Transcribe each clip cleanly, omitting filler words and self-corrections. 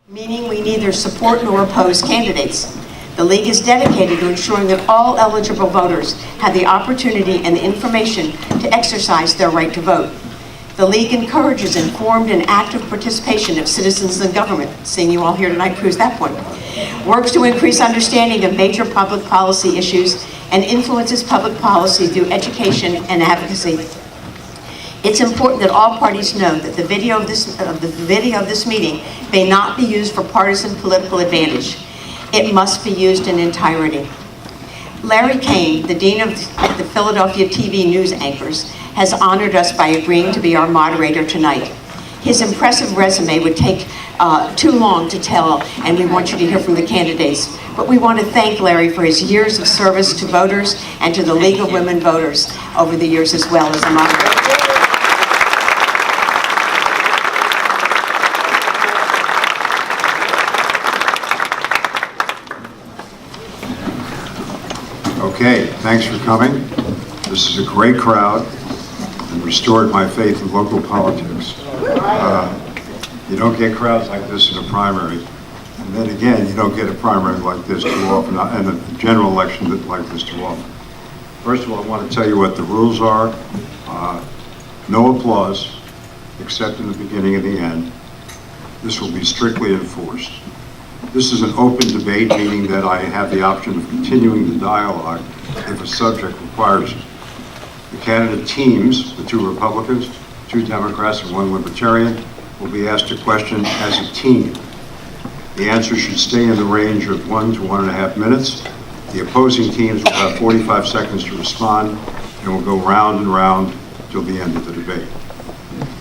Meaning we neither support nor oppose candidates. The League is dedicated to ensuring that all eligible voters have the opportunity and the information to exercise their right to vote. The League encourages informed and active participation of citizens in government, seeing you all here tonight proves that point, works to increase understanding of major public policy issues, and influences public policy through education and advocacy. It's important that all parties know that the video of this meeting may not be used for partisan political advantage. It must be used in entirety. Larry Kane, the Dean of the Philadelphia TV News Anchors, has honored us by agreeing to be our moderator tonight. His impressive resume would take too long to tell, and we want you to hear from the candidates. But we want to thank Larry for his years of service to voters and to the League of Women Voters over the years as well as a moderator. Okay, thanks for coming. This is a great crowd and restored my faith in local politics. You don't get crowds like this in a primary. And then again, you don't get a primary like this too often, and a general election like this too often. First of all, I want to tell you what the rules are. No applause, except in the beginning and the end. This will be strictly enforced. This is an open debate, meaning that I have the option of continuing the dialogue if a subject requires it. The candidate teams, the 2 Republicans, 2 Democrats, and 1 Libertarian, will be asked a question as a team. The answer should stay in the range of 1 to 1.5 minutes. The opposing teams will have 45 seconds to respond, and will go round and round till the end of the debate.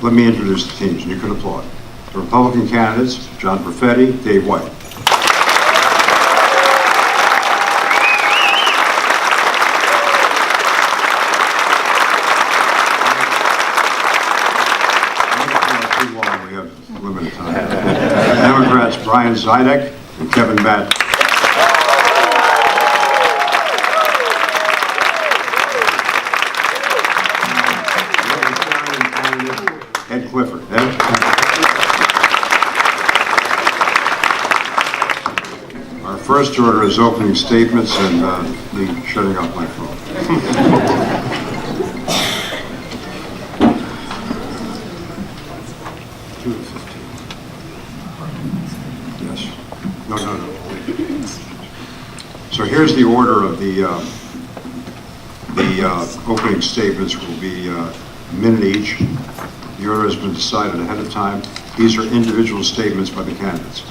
Let me introduce the teams, and you can applaud. The Republican candidates, John Perfetti, Dave White. Limited time. Democrats Brian Zidek and Kevin Batten. Ed Clifford. Ed? Our first order is opening statements and me shutting off my phone. So here's the order of the opening statements. Will be a minute each. The order has been decided ahead of time. These are individual statements by the candidates.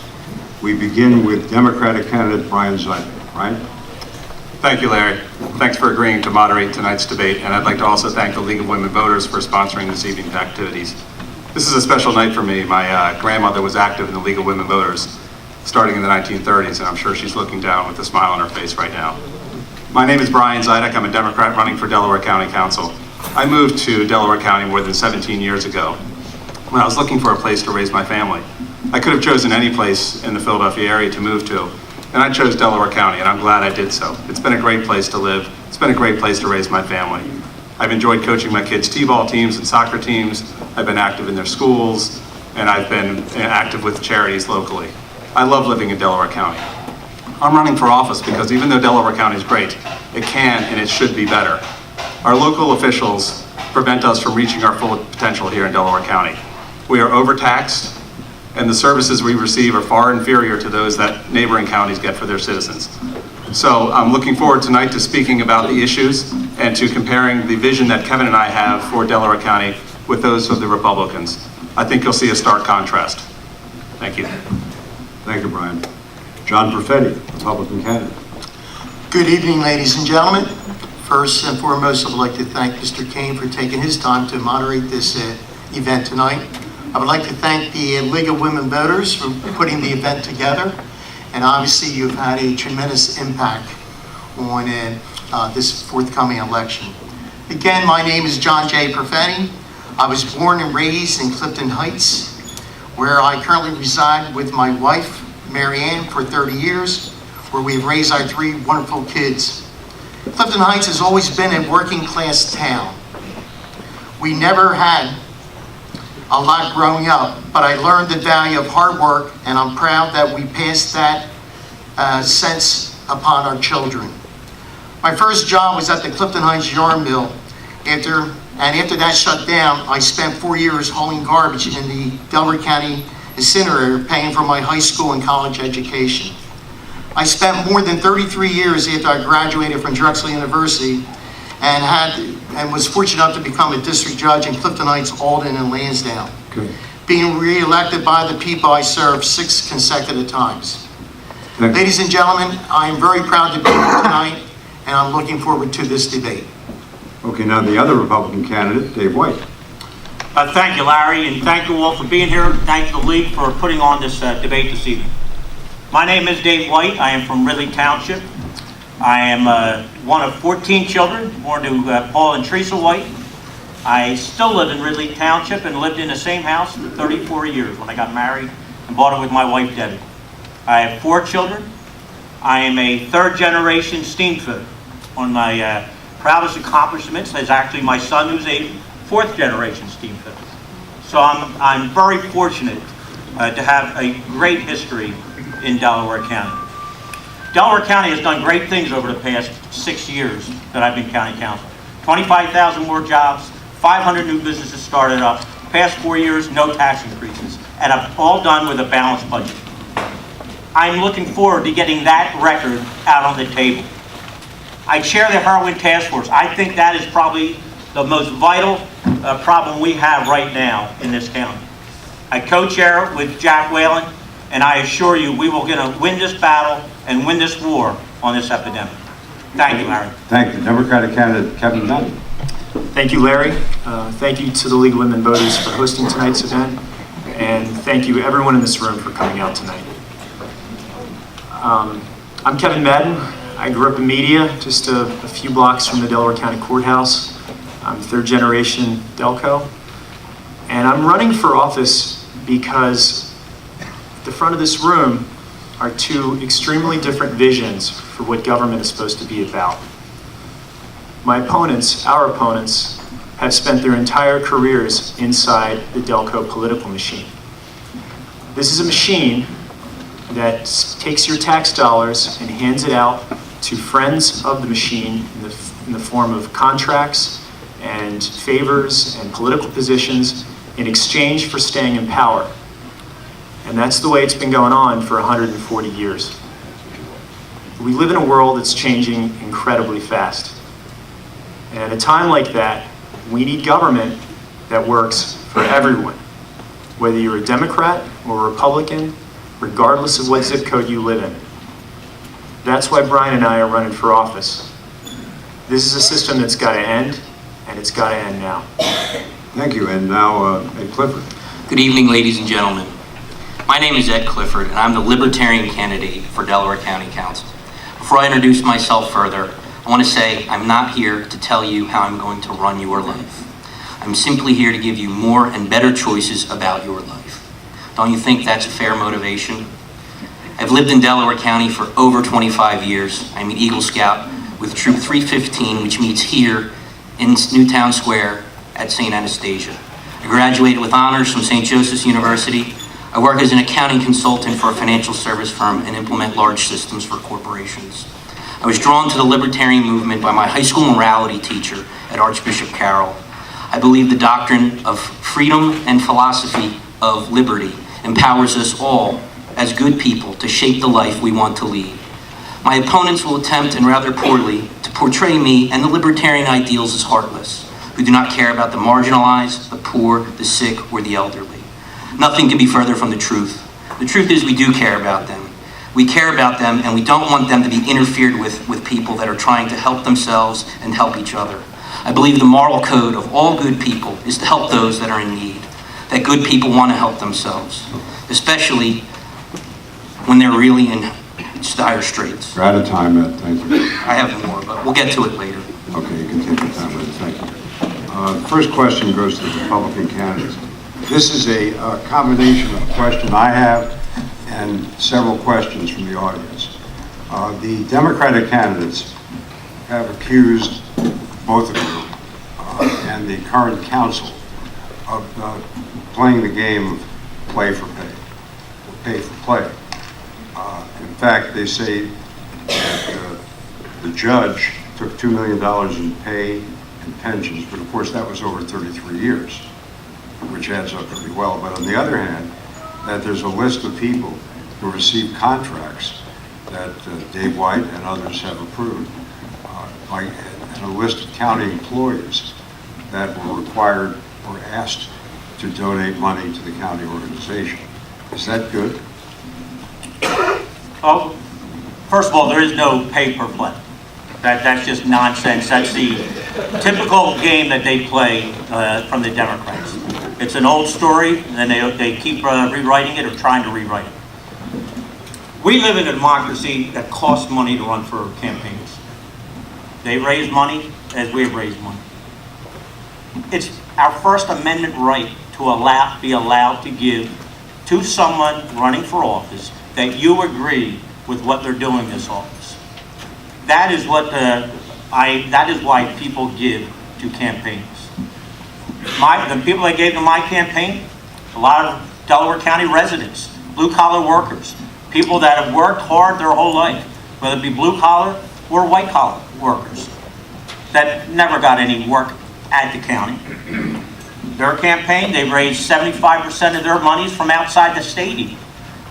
We begin with Democratic candidate Brian Zidek. Brian? Thank you, Larry. Thanks for agreeing to moderate tonight's debate, and I'd like to also thank the League of Women Voters for sponsoring this evening's activities. This is a special night for me. My grandmother was active in the League of Women Voters starting in the 1930s, and I'm sure she's looking down with a smile on her face right now. My name is Brian Zidek. I'm a Democrat running for Delaware County Council. I moved to Delaware County more than 17 years ago when I was looking for a place to raise my family. I could have chosen any place in the Philadelphia area to move to, and I chose Delaware County, and I'm glad I did so. It's been a great place to live. It's been a great place to raise my family. I've enjoyed coaching my kids' t-ball teams and soccer teams. I've been active in their schools, and I've been active with charities locally. I love living in Delaware County. I'm running for office because even though Delaware County is great, it can and it should be better. Our local officials prevent us from reaching our full potential here in Delaware County. We are overtaxed, and the services we receive are far inferior to those that neighboring counties get for their citizens. So I'm looking forward tonight to speaking about the issues and to comparing the vision that Kevin and I have for Delaware County with those of the Republicans. I think you'll see a stark contrast. Thank you. Thank you, Brian. John Perfetti, Republican candidate. Good evening, ladies and gentlemen. First and foremost, I would like to thank Mr. Kane for taking his time to moderate this event tonight. I would like to thank the League of Women Voters for putting the event together. And obviously, you've had a tremendous impact on this forthcoming election. Again, my name is John J. Perfetti. I was born and raised in Clifton Heights, where I currently reside with my wife, Mary Ann, for 30 years, where we've raised our 3 wonderful kids. Clifton Heights has always been a working class town. We never had a lot growing up, but I learned the value of hard work, and I'm proud that we passed that sense upon our children. My first job was at the Clifton Heights Yarn Mill. After that shut down, I spent 4 years hauling garbage in the Delaware County incinerator, paying for my high school and college education. I spent more than 33 years after I graduated from Drexel University and was fortunate enough to become a district judge in Clifton Heights, Alden, and Lansdowne. Good. Being re-elected by the people I served 6 consecutive times. Thank you. Ladies and gentlemen, I am very proud to be here tonight, and I'm looking forward to this debate. Okay, now the other Republican candidate, Dave White. Thank you, Larry, and thank you all for being here. Thank the League for putting on this debate this evening. My name is Dave White. I am from Ridley Township. I am one of 14 children, born to Paul and Teresa White. I still live in Ridley Township and lived in the same house for 34 years when I got married and bought it with my wife, Debbie. I have 4 children. I am a 3rd-generation steam fitter. One of my proudest accomplishments is actually my son, who's a 4th-generation steam fitter. So I'm very fortunate to have a great history in Delaware County. Delaware County has done great things over the past 6 years that I've been county council. 25,000 more jobs, 500 new businesses started up, past 4 years, no tax increases, and I've all done with a balanced budget. I'm looking forward to getting that record out on the table. I chair the heroin task force. I think that is probably the most vital problem we have right now in this county. I co-chair it with Jack Whalen, and I assure you we will win this battle and win this war on this epidemic. Thank you, Larry. Thank you. Democratic candidate Kevin Madden. Thank you, Larry. Thank you to the League of Women Voters for hosting tonight's event, and thank you everyone in this room for coming out tonight. I'm Kevin Madden. I grew up in Media, just a few blocks from the Delaware County Courthouse. I'm 3rd-generation Delco, and I'm running for office because at the front of this room are 2 extremely different visions for what government is supposed to be about. My opponents, our opponents, have spent their entire careers inside the Delco political machine. This is a machine that takes your tax dollars and hands it out to friends of the machine in the form of contracts and favors and political positions in exchange for staying in power. And that's the way it's been going on for 140 years. We live in a world that's changing incredibly fast. And at a time like that, we need government that works for everyone, whether you're a Democrat or a Republican, regardless of what zip code you live in. That's why Brian and I are running for office. This is a system that's got to end, and it's got to end now. Thank you. And now Ed Clifford. Good evening, ladies and gentlemen. My name is Ed Clifford, and I'm the Libertarian candidate for Delaware County Council. Before I introduce myself further, I want to say I'm not here to tell you how I'm going to run your life. I'm simply here to give you more and better choices about your life. Don't you think that's a fair motivation? I've lived in Delaware County for over 25 years. I'm an Eagle Scout with Troop 315, which meets here in Newtown Square at St. Anastasia. I graduated with honors from St. Joseph's University. I work as an accounting consultant for a financial service firm and implement large systems for corporations. I was drawn to the libertarian movement by my high school morality teacher at Archbishop Carroll. I believe the doctrine of freedom and philosophy of liberty empowers us all as good people to shape the life we want to lead. My opponents will attempt, and rather poorly, to portray me and the libertarian ideals as heartless, who do not care about the marginalized, the poor, the sick, or the elderly. Nothing can be further from the truth. The truth is we do care about them. We care about them, and we don't want them to be interfered with people that are trying to help themselves and help each other. I believe the moral code of all good people is to help those that are in need, that good people want to help themselves, especially when they're really in dire straits. You're out of time, Ed. Thank you. I have more, but we'll get to it later. Okay, you can take your time with it. Thank you. The first question goes to the Republican candidates. This is a combination of a question I have and several questions from the audience. The Democratic candidates have accused both of you and the current council playing the game of play for pay, or pay for play. In fact, they say that the judge took $2 million in pay and pensions, but of course that was over 33 years, which adds up pretty well. But on the other hand, that there's a list of people who received contracts that Dave White and others have approved, and a list of county employees that were required or asked to donate money to the county organization. Is that good? Well, first of all, there is no pay per play. That's just nonsense. That's the typical game that they play from the Democrats. It's an old story, and they keep rewriting it or trying to rewrite it. We live in a democracy that costs money to run for campaigns. They raise money as we have raised money. It's our First Amendment right to be allowed to give to someone running for office that you agree with what they're doing in this office. That is what that is why people give to campaigns. The people that gave to my campaign, a lot of Delaware County residents, blue-collar workers, people that have worked hard their whole life, whether it be blue-collar or white-collar workers, that never got any work at the county. Their campaign, they raised 75% of their monies from outside the state,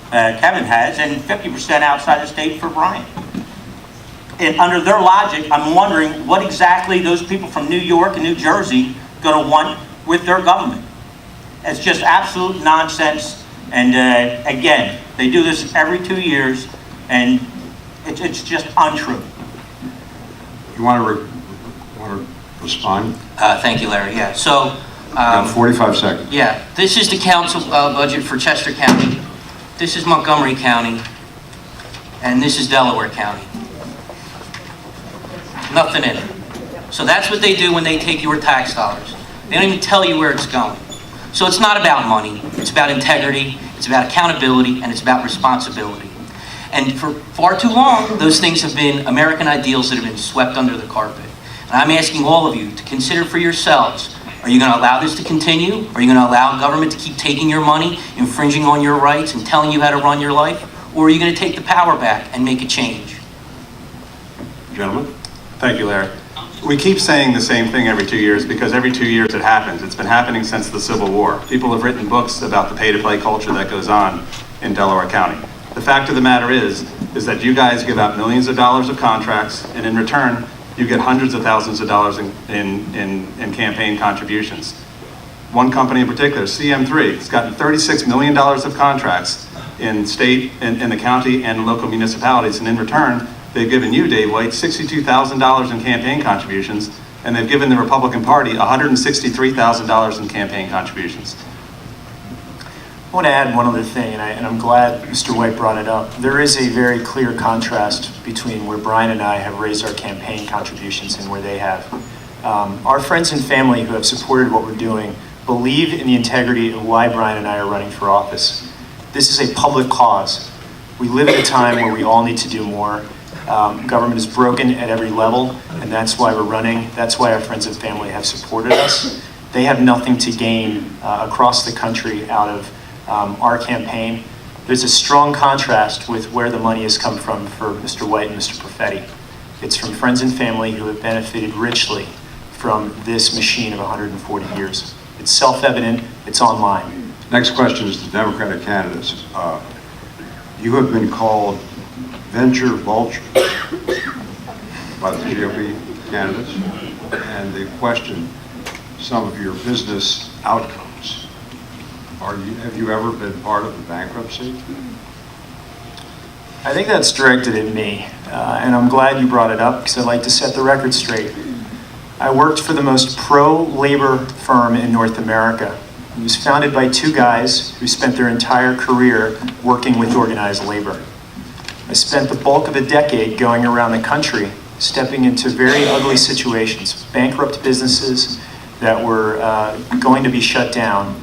Kevin has, and 50% outside the state for Brian. And under their logic, I'm wondering what exactly those people from New York and New Jersey going to want with their government. It's just absolute nonsense. And again, they do this every 2 years, and it's just untrue. You want to respond? Thank you, Larry. Yeah. So. You have 45 seconds. Yeah. This is the council budget for Chester County. This is Montgomery County, and this is Delaware County. Nothing in it. So that's what they do when they take your tax dollars. They don't even tell you where it's going. So it's not about money. It's about integrity. It's about accountability, and it's about responsibility. And for far too long, those things have been American ideals that have been swept under the carpet. And I'm asking all of you to consider for yourselves, are you going to allow this to continue? Are you going to allow government to keep taking your money, infringing on your rights, and telling you how to run your life? Or are you going to take the power back and make a change? Gentlemen? Thank you, Larry. We keep saying the same thing every 2 years because every 2 years it happens. It's been happening since the Civil War. People have written books about the pay-to-play culture that goes on in Delaware County. The fact of the matter is that you guys give out millions of dollars of contracts, and in return, you get hundreds of thousands of dollars in campaign contributions. One company in particular, CM3, has gotten $36 million of contracts in state, in the county and local municipalities, and in return, they've given you, Dave White, $62,000 in campaign contributions, and they've given the Republican Party $163,000 in campaign contributions. I want to add one other thing, and I'm glad Mr. White brought it up. There is a very clear contrast between where Brian and I have raised our campaign contributions and where they have. Our friends and family who have supported what we're doing believe in the integrity of why Brian and I are running for office. This is a public cause. We live in a time where we all need to do more. Government is broken at every level, and that's why we're running. That's why our friends and family have supported us. They have nothing to gain across the country out of our campaign. There's a strong contrast with where the money has come from for Mr. White and Mr. Perfetti. It's from friends and family who have benefited richly from this machine of 140 years. It's self-evident, it's online. Next question is the Democratic candidates. You have been called venture vultures by the GOP candidates, and they've questioned some of your business outcomes. Have you ever been part of a bankruptcy? I think that's directed at me, and I'm glad you brought it up because I'd like to set the record straight. I worked for the most pro-labor firm in North America. It was founded by two guys who spent their entire career working with organized labor. I spent the bulk of a decade going around the country, stepping into very ugly situations, bankrupt businesses that were going to be shut down.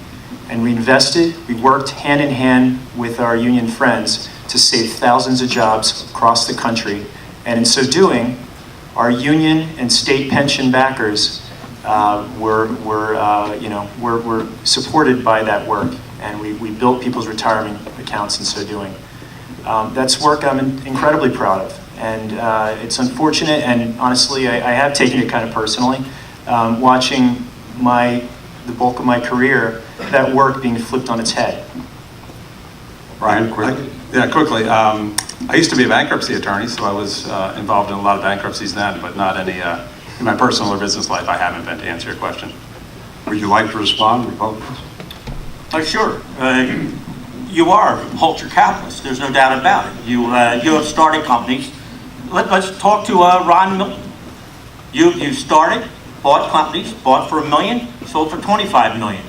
And we invested, we worked hand in hand with our union friends to save thousands of jobs across the country. And in so doing, our union and state pension backers we're supported by that work, and we built people's retirement accounts in so doing. That's work I'm incredibly proud of, and it's unfortunate, and honestly, I have taken it kind of personally, watching the bulk of my career, that work being flipped on its head. Brian, quickly. Yeah, quickly. I used to be a bankruptcy attorney, so I was involved in a lot of bankruptcies then, but not any, in my personal or business life, I haven't been, to answer your question. Would you like to respond, Republicans? Sure. You are a culture capitalist. There's no doubt about it. You have started companies. Let's talk to Ron Milton. You started, bought companies, bought for $1 million, sold for $25 million.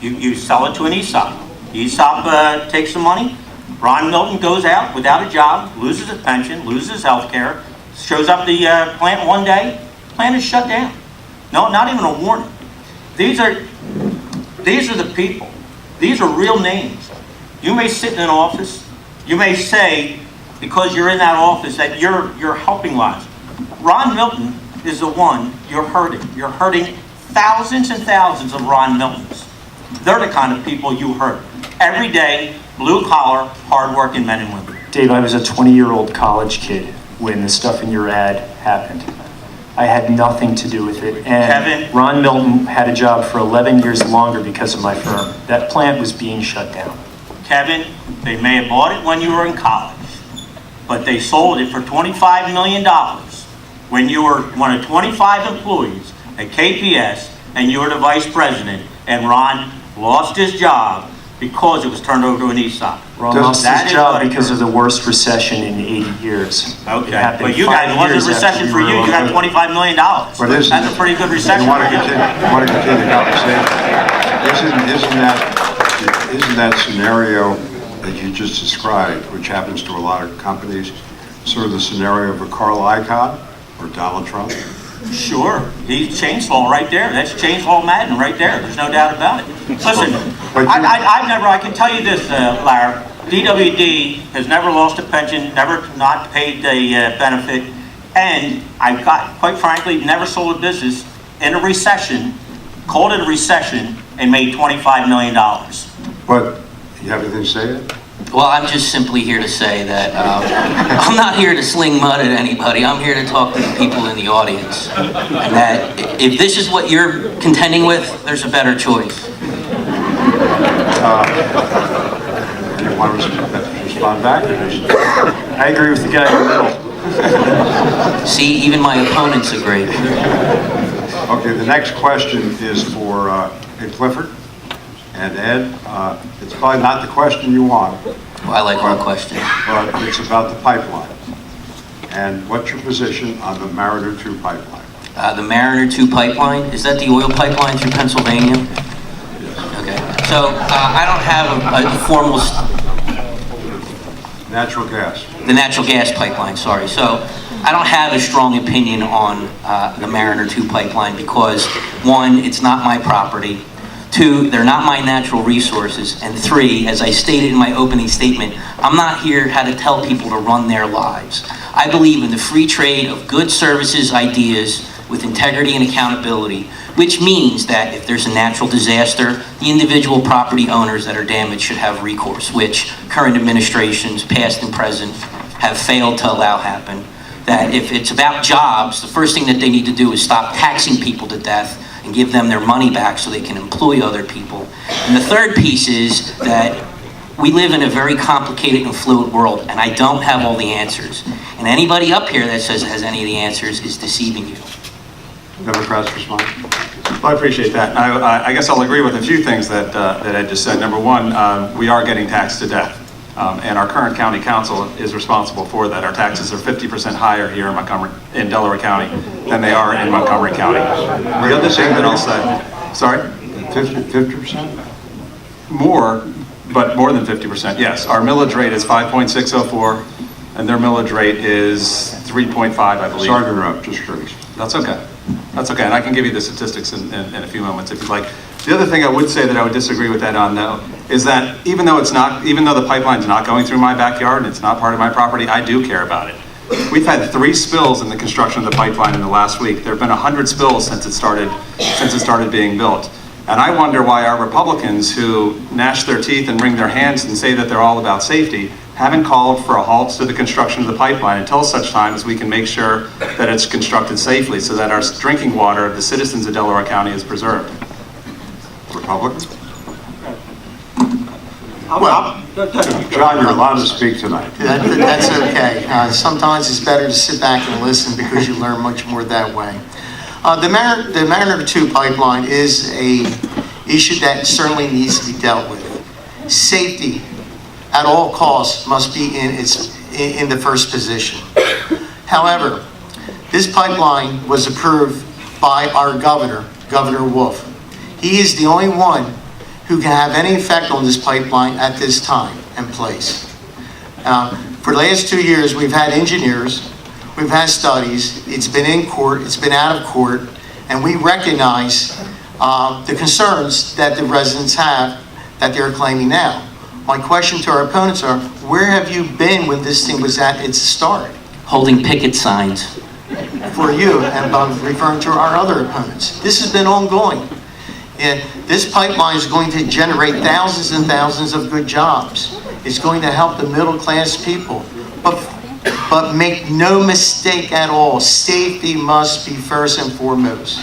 You sell it to an ESOP. The ESOP takes the money. Ron Milton goes out without a job, loses his pension, loses his health care, shows up the plant one day, plant is shut down. No, not even a warning. These are the people. These are real names. You may sit in an office. You may say, because you're in that office, that you're helping lives. Ron Milton is the one you're hurting. You're hurting thousands and thousands of Ron Miltons. They're the kind of people you hurt. Every day, blue-collar, hard-working men and women. Dave, I was a 20-year-old college kid when the stuff in your ad happened. I had nothing to do with it. And Kevin? Ron Milton had a job for 11 years longer because of my firm. That plant was being shut down. Kevin, they may have bought it when you were in college, but they sold it for $25 million when you were one of 25 employees at KPS and you were the vice president, and Ron lost his job because it was turned over to an ESOP. Ron lost his job because of the worst recession in 80 years. Okay, but you guys, it wasn't a recession for you. You got $25 million. That's a pretty good recession. You want to continue the conversation? Isn't that scenario that you just described, which happens to a lot of companies, sort of the scenario of a Carl Icahn or Donald Trump? Sure, he's Chainsaw right there. That's Chainsaw Madden right there. There's no doubt about it. Listen, I can tell you this, Larry. DWD has never lost a pension, never not paid a benefit, and I've quite frankly, never sold a business in a recession, called it a recession, and made $25 million. But you have anything to say? Well, I'm just simply here to say that I'm not here to sling mud at anybody. I'm here to talk to the people in the audience. And that if this is what you're contending with, there's a better choice. Do you want to respond back? I agree with the guy in the middle. See, even my opponents agree. Okay, the next question is for Ed Clifford and Ed. It's probably not the question you want, Well, I like our question. but it's about the pipeline. And what's your position on the Mariner 2 pipeline? The Mariner 2 pipeline, is that the oil pipeline through Pennsylvania? Okay, so I don't have a formal, Natural gas. the natural gas pipeline, sorry. So I don't have a strong opinion on the Mariner 2 pipeline because, one, it's not my property. Two, they're not my natural resources. And three, as I stated in my opening statement, I'm not here how to tell people to run their lives. I believe in the free trade of goods, services, ideas with integrity and accountability, which means that if there's a natural disaster, the individual property owners that are damaged should have recourse, which current administrations, past and present, have failed to allow happen. That if it's about jobs, the first thing that they need to do is stop taxing people to death and give them their money back so they can employ other people. And the third piece is that we live in a very complicated and fluid world, and I don't have all the answers. And anybody up here that says it has any of the answers is deceiving you. Democrats respond? Well, I appreciate that. I guess I'll agree with a few things that Ed just said. Number one, we are getting taxed to death. And our current county council is responsible for that. Our taxes are 50% higher here in Delaware County than they are in Montgomery County. The other thing that I'll say, sorry? 50%? More, but more than 50%, yes. Our millage rate is 5.604, and their millage rate is 3.5, I believe. Sorry to interrupt, just curious. That's okay. That's okay, and I can give you the statistics in a few moments if you'd like. The other thing I would say that I would disagree with Ed on, though, is that even though the pipeline's not going through my backyard and it's not part of my property, I do care about it. We've had 3 spills in the construction of the pipeline in the last week. There have been 100 spills since it started being built. And I wonder why our Republicans, who gnash their teeth and wring their hands and say that they're all about safety, haven't called for a halt to the construction of the pipeline until such time as we can make sure that it's constructed safely so that our drinking water of the citizens of Delaware County is preserved. Republicans? Well, John, you're allowed to speak tonight. That's okay. Sometimes it's better to sit back and listen because you learn much more that way. The Mariner 2 pipeline is a issue that certainly needs to be dealt with. Safety at all costs must be in the first position. However, this pipeline was approved by our governor, Governor Wolf. He is the only one who can have any effect on this pipeline at this time and place. For the last 2 years, we've had engineers, we've had studies, it's been in court, it's been out of court, and we recognize the concerns that the residents have that they're claiming now. My question to our opponents are, where have you been when this thing was at its start? Holding picket signs. For you, and I'm referring to our other opponents. This has been ongoing. And this pipeline is going to generate thousands and thousands of good jobs. It's going to help the middle-class people. But make no mistake at all, safety must be first and foremost.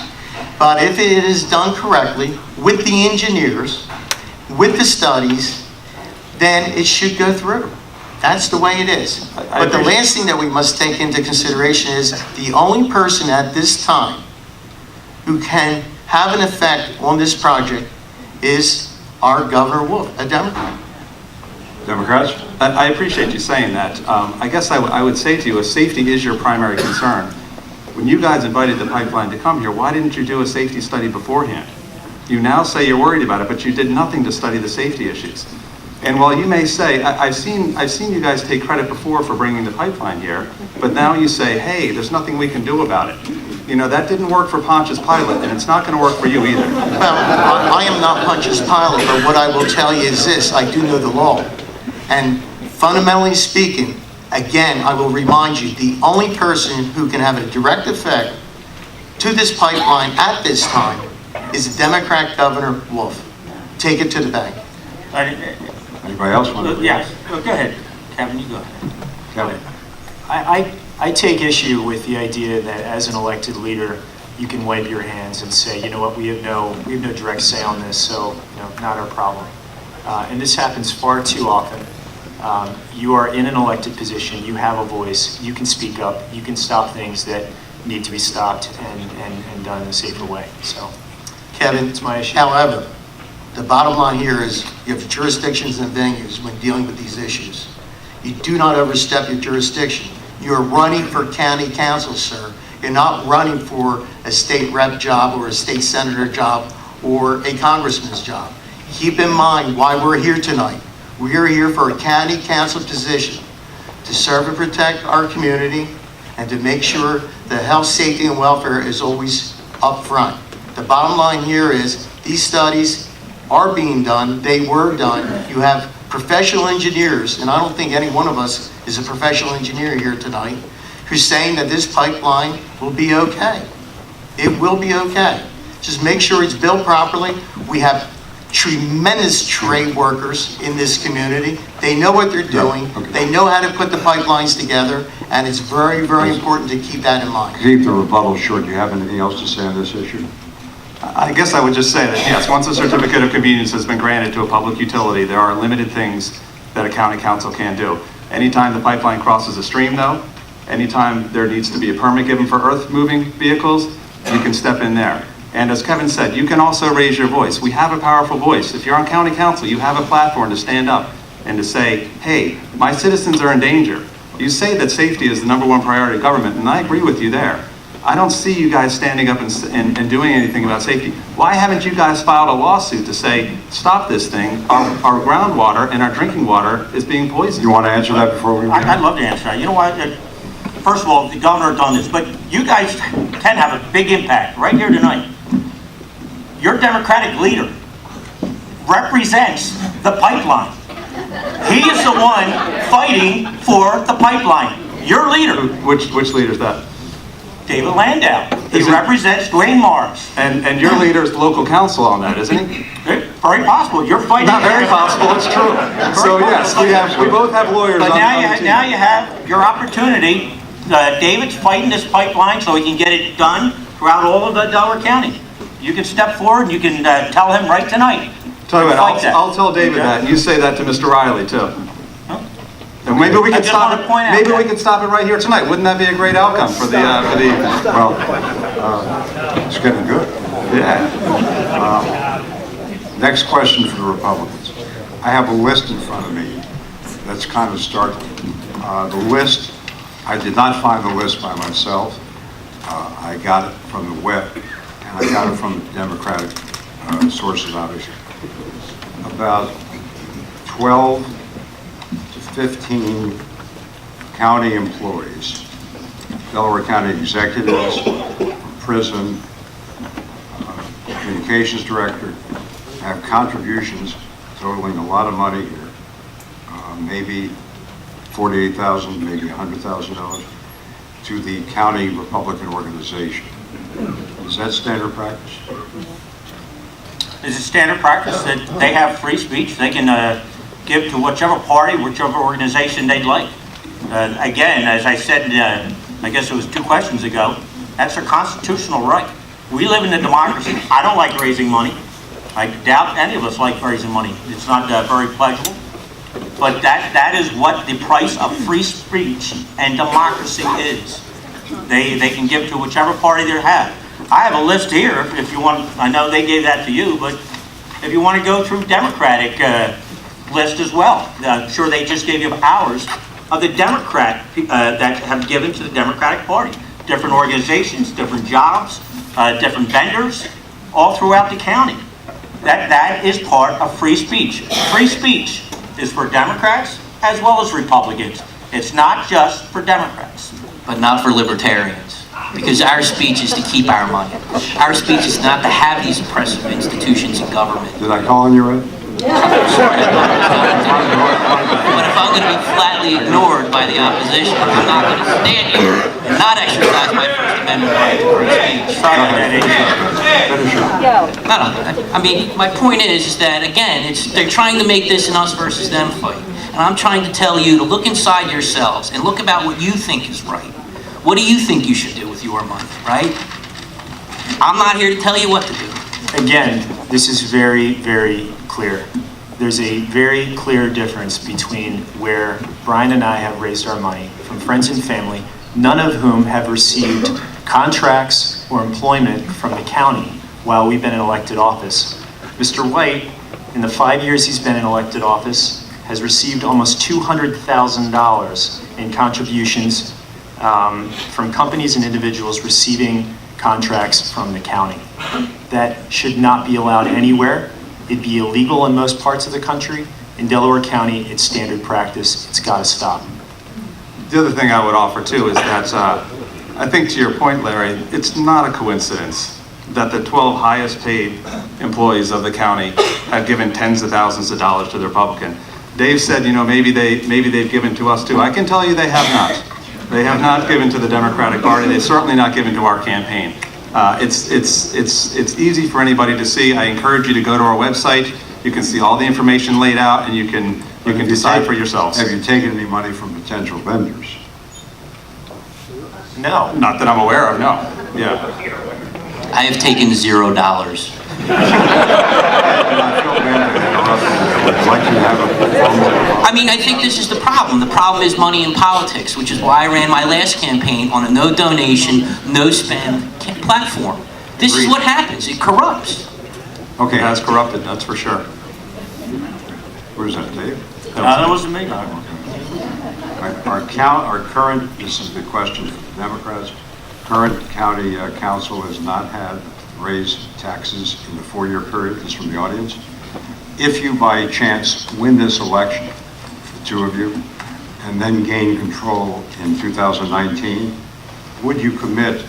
But if it is done correctly, with the engineers, with the studies, then it should go through. That's the way it is. But the last thing that we must take into consideration is the only person at this time who can have an effect on this project is our Governor Wolf, a Democrat. Democrats? I appreciate you saying that. I guess I would say to you, if safety is your primary concern, when you guys invited the pipeline to come here, why didn't you do a safety study beforehand? You now say you're worried about it, but you did nothing to study the safety issues. And while you may say, I've seen you guys take credit before for bringing the pipeline here, but now you say, hey, there's nothing we can do about it. You know, that didn't work for Pontius Pilate, and it's not going to work for you either. Well, I am not Pontius Pilate, but what I will tell you is this, I do know the law. And fundamentally speaking, again, I will remind you, the only person who can have a direct effect to this pipeline at this time is the Democrat Governor Wolf. Take it to the bank. Anybody else want to? Yes, go ahead. Kevin, you go ahead. Kevin? I take issue with the idea that as an elected leader, you can wipe your hands and say, you know what, we have no direct say on this, so not our problem. And this happens far too often. You are in an elected position, you have a voice, you can speak up, you can stop things that need to be stopped and done in a safer way. So, Kevin, it's my issue. However, the bottom line here is you have jurisdictions and venues when dealing with these issues. You do not overstep your jurisdiction. You're running for county council, sir. You're not running for a state rep job or a state senator job or a congressman's job. Keep in mind why we're here tonight. We are here for a county council position to serve and protect our community and to make sure the health, safety, and welfare is always up front. The bottom line here is these studies are being done. They were done. You have professional engineers, and I don't think any one of us is a professional engineer here tonight, who's saying that this pipeline will be okay. It will be okay. Just make sure it's built properly. We have tremendous trade workers in this community. They know what they're doing. Okay. They know how to put the pipelines together, and it's very, very important to keep that in mind. Keep the rebuttal short. Do you have anything else to say on this issue? I guess I would just say that, yes, once a certificate of convenience has been granted to a public utility, there are limited things that a county council can do. Anytime the pipeline crosses a stream, though, anytime there needs to be a permit given for earth-moving vehicles, you can step in there. And as Kevin said, you can also raise your voice. We have a powerful voice. If you're on county council, you have a platform to stand up and to say, hey, my citizens are in danger. You say that safety is the #1 priority of government, and I agree with you there. I don't see you guys standing up and doing anything about safety. Why haven't you guys filed a lawsuit to say, stop this thing, our groundwater and our drinking water is being poisoned? You want to answer that before we begin? I'd love to answer that. You know what? First of all, the governor done this, but you guys can have a big impact right here tonight. Your Democratic leader represents the pipeline. He is the one fighting for the pipeline. Your leader, Which leader's that? David Landau. He Is it- represents Dwayne Morris. And your leader's the local council on that, isn't he? Very possible. You're fighting. Not very possible, it's true. So yes, we both have lawyers on But the now team. you have your opportunity. David's fighting this pipeline so he can get it done throughout all of Delaware County. You can step forward and you can tell him right tonight. Tell you what, Fight that. I'll tell David that, and you say that to Mr. Riley too. And maybe we I can just stop wanna it, point out maybe we that- can stop it right here tonight. Wouldn't that be a great outcome for the, Well, it's getting good. yeah. Next question for the Republicans. I have a list in front of me that's kind of startling. The list, I did not find the list by myself. I got it from the web, and I got it from Democratic sources, obviously. About 12 to 15 county employees, Delaware County executives, prison, communications director, have contributions totaling a lot of money here, maybe $48,000, maybe $100,000 to the county Republican organization. Is that standard practice? Is it standard practice that they have free speech? They can give to whichever party, whichever organization they'd like. Again, as I said, I guess it was 2 questions ago, that's their constitutional right. We live in a democracy. I don't like raising money. I doubt any of us like raising money. It's not very pleasurable. But that is what the price of free speech and democracy is. They can give to whichever party they have. I have a list here if you want. I know they gave that to you, but if you want to go through Democratic list as well, I'm sure they just gave you hours of the Democrat that have given to the Democratic Party. Different organizations, different jobs, different vendors, all throughout the county. That is part of free speech. Free speech is for Democrats as well as Republicans. It's not just for Democrats. But not for libertarians. Because our speech is to keep our money. Our speech is not to have these oppressive institutions in government. Did I call on you right? But if I'm going to be flatly ignored by the opposition, I'm not going to stand here and not exercise my First Amendment right to free speech. Sorry about that, AJ. No, I mean, my point is that, again, they're trying to make this an us versus them fight. And I'm trying to tell you to look inside yourselves and look about what you think is right. What do you think you should do with your money, right? I'm not here to tell you what to do. Again, this is very, very clear. There's a very clear difference between where Brian and I have raised our money from friends and family, none of whom have received contracts or employment from the county while we've been in elected office. Mr. White, in the 5 years he's been in elected office, has received almost $200,000 in contributions from companies and individuals receiving contracts from the county. That should not be allowed anywhere. It'd be illegal in most parts of the country. In Delaware County, it's standard practice. It's got to stop. The other thing I would offer too is that, I think to your point, Larry, it's not a coincidence that the 12 highest paid employees of the county have given tens of thousands of dollars to the Republican. Dave said, maybe they've given to us too. I can tell you they have not. They have not given to the Democratic Party. They've certainly not given to our campaign. It's easy for anybody to see. I encourage you to go to our website. You can see all the information laid out, and you can decide for yourselves. Have you taken any money from potential vendors? No. Not that I'm aware of, no. Yeah. I have taken $0. I mean, I think this is the problem. The problem is money in politics, which is why I ran my last campaign on a no donation, no spend platform. This is what happens. It corrupts. Okay, It has corrupted, that's for sure. where's that, Dave? That wasn't me. Our current, this is the question for the Democrats, current county council has not had raised taxes in the 4-year period. This is from the audience. If you by chance win this election, the two of you, and then gain control in 2019, would you commit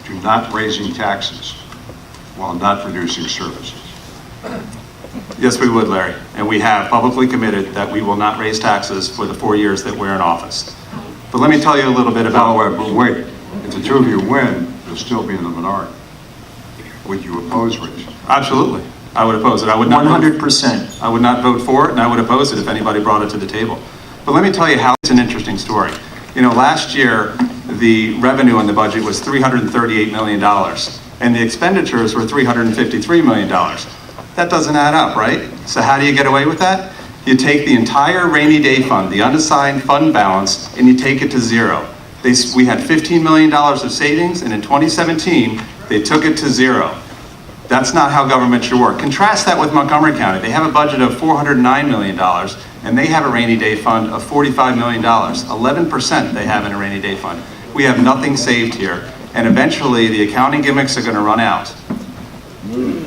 to not raising taxes while not reducing services? Yes, we would, Larry. And we have publicly committed that we will not raise taxes for the 4 years that we're in office. But let me tell you a little bit about. But wait, if the two of you win, you'll still be in the minority. Would you oppose raising? Absolutely, I would oppose it. I would not. 100%. I would not vote for it, and I would oppose it if anybody brought it to the table. But let me tell you how it's an interesting story. You know, last year, the revenue in the budget was $338 million, and the expenditures were $353 million. That doesn't add up, right? So how do you get away with that? You take the entire rainy day fund, the unassigned fund balance, and you take it to zero. We had $15 million of savings, and in 2017, they took it to zero. That's not how government should work. Contrast that with Montgomery County. They have a budget of $409 million, and they have a rainy day fund of $45 million. 11% they have in a rainy day fund. We have nothing saved here, and eventually the accounting gimmicks are going to run out.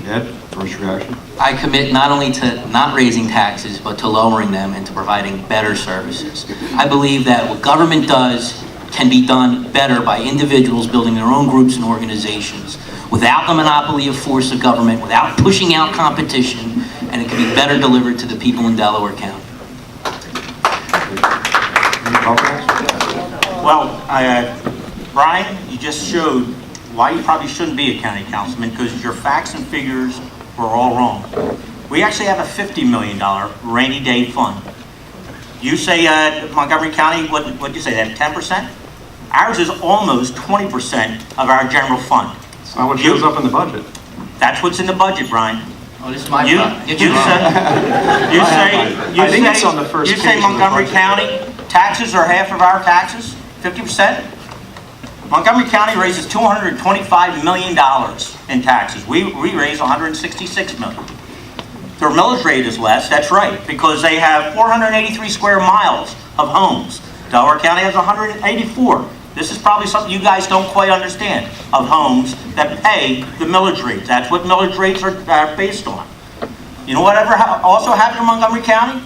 Ed, first reaction? I commit not only to not raising taxes, but to lowering them and to providing better services. I believe that what government does can be done better by individuals building their own groups and organizations without the monopoly of force of government, without pushing out competition, and it can be better delivered to the people in Delaware County. Well, Brian, you just showed why you probably shouldn't be a county councilman, because your facts and figures were all wrong. We actually have a $50 million rainy day fund. You say Montgomery County, what'd you say, that 10%? Ours is almost 20% of our general fund. It's not what shows up in the budget. That's what's in the budget, Brian. Oh, this is my You problem. I think it's on the first You page say of the Montgomery budget. County taxes are half of our taxes, 50%? Montgomery County raises $225 million in taxes. We raise $166 million. Their millage rate is less, that's right, because they have 483 square miles of homes. Delaware County has 184. This is probably something you guys don't quite understand, of homes that pay the millage rates. That's what millage rates are based on. You know what also happened in Montgomery County?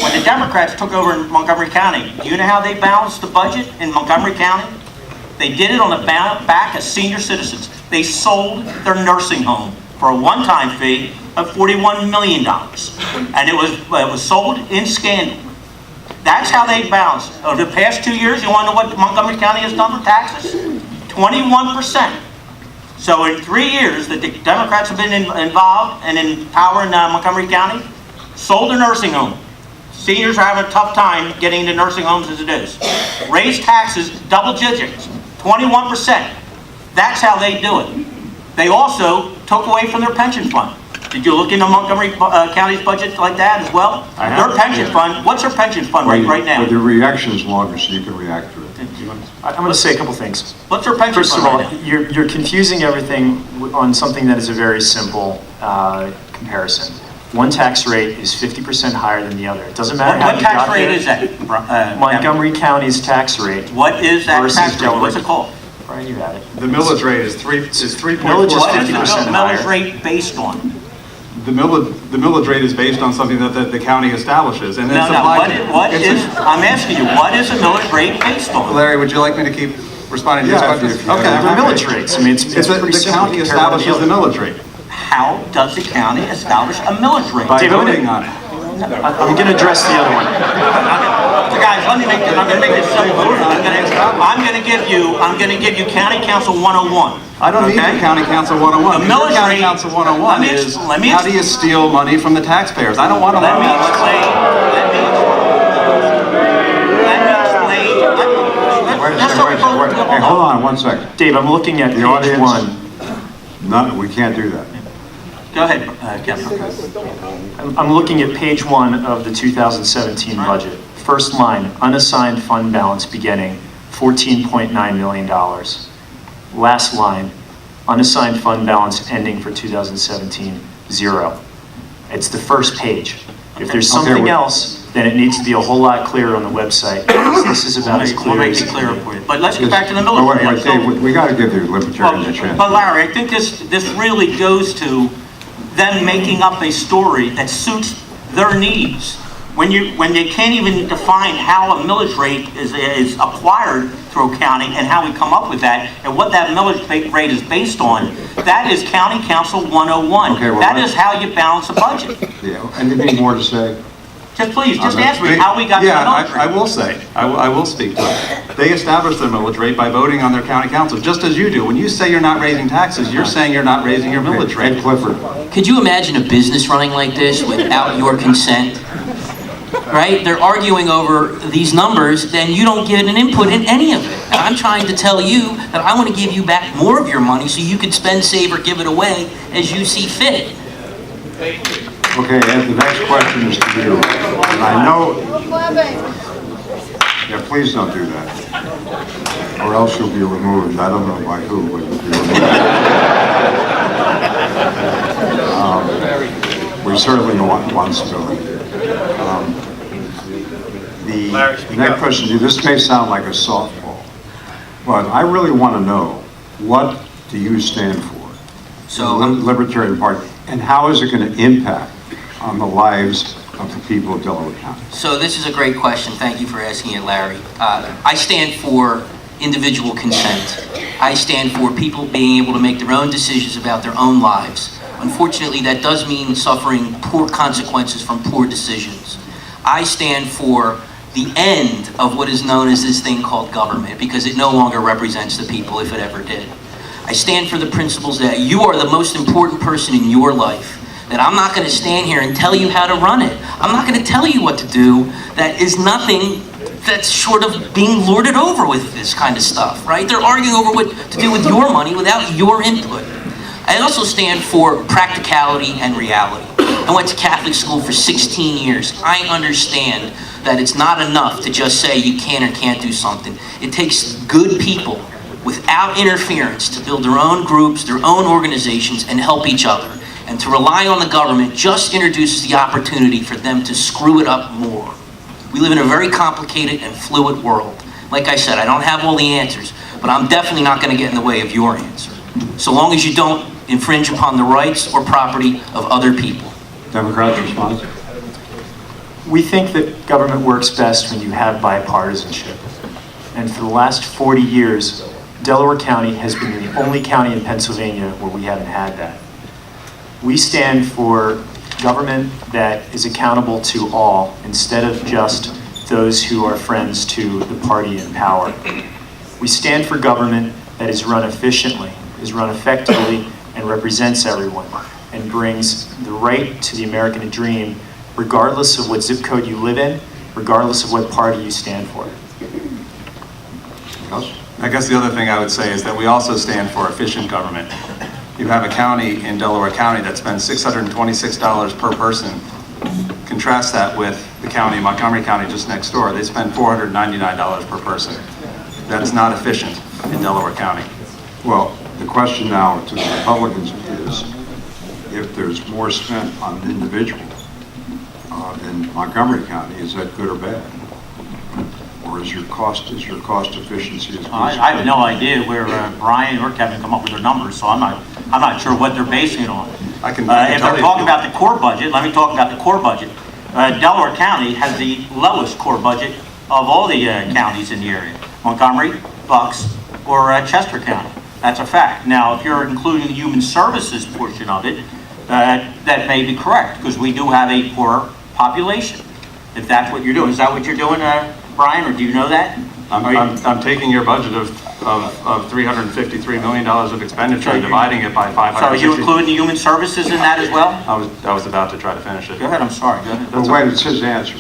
When the Democrats took over in Montgomery County, do you know how they balanced the budget in Montgomery County? They did it on the back of senior citizens. They sold their nursing home for a one-time fee of $41 million. And it was sold in scandal. That's how they balanced. Over the past 2 years, you want to know what Montgomery County has done for taxes? 21%. So in 3 years that the Democrats have been involved and in power in Montgomery County, sold a nursing home. Seniors are having a tough time getting into nursing homes as it is. Raised taxes double digits, 21%. That's how they do it. They also took away from their pension fund. Did you look into Montgomery County's budget like that as well? I have. Their pension fund, what's their pension fund right now? But your reaction is longer, so you can react to it. I'm going to say a couple things. What's their pension First of fund all, right now? you're confusing everything on something that is a very simple comparison. One tax rate is 50% higher than the other. It doesn't matter how What you tax got rate there. is that? Montgomery County's tax rate. What is that versus tax rate? Delaware. What's it called? Brian, you had it. The millage rate is 3.4. Millage is What is the 50% millage higher. rate based on? The millage rate is based on something that the county establishes, and it's No, applied to. I'm asking you, what is a millage rate based on? Larry, would you like me to keep responding to Yeah, this if question? you- Okay, I'm They're happy. millage rates. I mean, it's It's pretty the simple. county Compare one to establishes the millage rate How does the county establish a millage rate? by David, voting on it. I'm going to address the other one. So guys, I'm gonna make this simple. I'm gonna give you County Council 101. I don't need okay? the County Council 101. The Your millage County rate- Council 101 let me is, let me how do you steal money from the taxpayers? I don't want to Let learn me that. explain. Wait a second, wait. Hey, hold on 1 second. Dave, I'm looking at The page audience- one. No, we can't do that. Go ahead, Kevin. I'm looking at page one of the 2017 budget. First line, unassigned fund balance beginning, $14.9 million. Last line, unassigned fund balance ending for 2017, zero. It's the first page. If there's Okay, something we- else, then it needs to be a whole lot clearer on the website. This is about as We'll clear make as it it clearer can for be. you. But let's get Just- back to the Oh, millage wait, rate. Dave, we got to give the Libertarians a chance. But Larry, I think this really goes to them making up a story that suits their needs. When they can't even define how a millage rate is acquired through a county and how we come up with that and what that millage rate is based on, that is County Council 101. Okay, well, That is how you balance a budget. Yeah, anything more to say? Just please, just ask me how we got to the millage Yeah, I rate. will say, I will speak to it. They established their millage rate by voting on their county council, just as you do. When you say you're not raising taxes, you're saying you're not raising your millage Ed rate. Clifford. Could you imagine a business running like this without your consent? Right? They're arguing over these numbers, then you don't get an input in any of it. And I'm trying to tell you that I want to give you back more of your money so you can spend, save, or give it away as you see fit. Okay, Ed, the next question is to you. And I know... Yeah, please don't do that. Or else you'll be removed. I don't know by who, but you'll be removed. We certainly don't want civility. The next question to you, this may sound like a softball, but I really want to know, what do you stand for? So, The Libertarian Party, and how is it going to impact on the lives of the people of Delaware County? So this is a great question. Thank you for asking it, Larry. I stand for individual consent. I stand for people being able to make their own decisions about their own lives. Unfortunately, that does mean suffering poor consequences from poor decisions. I stand for the end of what is known as this thing called government, because it no longer represents the people if it ever did. I stand for the principles that you are the most important person in your life, that I'm not going to stand here and tell you how to run it. I'm not going to tell you what to do. That is nothing that's short of being lorded over with this kind of stuff, right? They're arguing over what to do with your money without your input. I also stand for practicality and reality. I went to Catholic school for 16 years. I understand that it's not enough to just say you can or can't do something. It takes good people without interference to build their own groups, their own organizations, and help each other. And to rely on the government just introduces the opportunity for them to screw it up more. We live in a very complicated and fluid world. Like I said, I don't have all the answers, but I'm definitely not going to get in the way of your answer, so long as you don't infringe upon the rights or property of other people. Democrats response? We think that government works best when you have bipartisanship. And for the last 40 years, Delaware County has been the only county in Pennsylvania where we haven't had that. We stand for government that is accountable to all instead of just those who are friends to the party in power. We stand for government that is run efficiently, is run effectively, and represents everyone, and brings the right to the American dream regardless of what zip code you live in, regardless of what party you stand for. Yes? I guess the other thing I would say is that we also stand for efficient government. You have a county in Delaware County that spends $626 per person. Contrast that with the county, Montgomery County, just next door. They spend $499 per person. That's not efficient in Delaware County. Well, the question now to the Republicans is, if there's more spent on an individual in Montgomery County, is that good or bad? Or is your cost efficiency as good? I have no idea where Brian or Kevin come up with their numbers, so I'm not sure what they're basing it on. I can If tell they're you talking if you about the core budget, let me talk about the core budget. Delaware County has the lowest core budget of all the counties in the area. Montgomery, Bucks, or Chester County. That's a fact. Now, if you're including the human services portion of it, that may be correct, because we do have a poor population. If that's what you're doing. Is that what you're doing, Brian, or do you know that? I'm taking your budget of $353 million of expenditure and dividing it by 560. So are you including the human services in that as well? I was about to try to finish it. Go ahead, I'm sorry. Go ahead. Well, wait, it's his answer,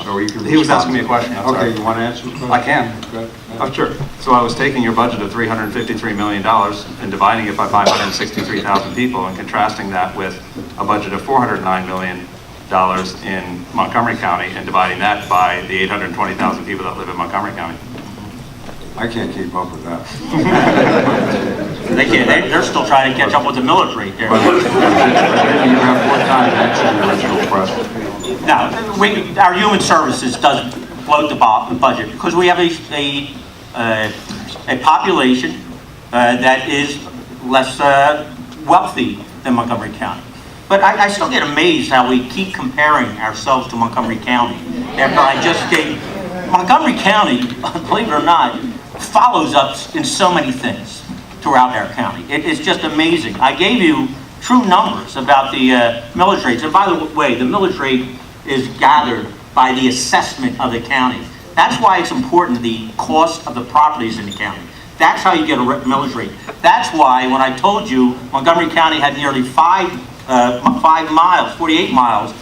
so he can He was respond. asking me a question, I'm sorry. Okay, you want to answer? the question? I can. Okay. Oh, sure. So I was taking your budget of $353 million and dividing it by 563,000 people and contrasting that with a budget of $409 million in Montgomery County and dividing that by the 820,000 people that live in Montgomery County. I can't keep up with that. They can't, they're still trying to catch up with the millage rate there. But then you have more time to answer the original question. Now, our human services does float the budget because we have a population that is less wealthy than Montgomery County. But I still get amazed how we keep comparing ourselves to Montgomery County. After I just gave, Montgomery County, believe it or not, follows us in so many things throughout our county. It's just amazing. I gave you true numbers about the millage rates. And by the way, the millage rate is gathered by the assessment of the county. That's why it's important, the cost of the properties in the county. That's how you get a millage rate. That's why when I told you Montgomery County had nearly 5 miles, 48 miles,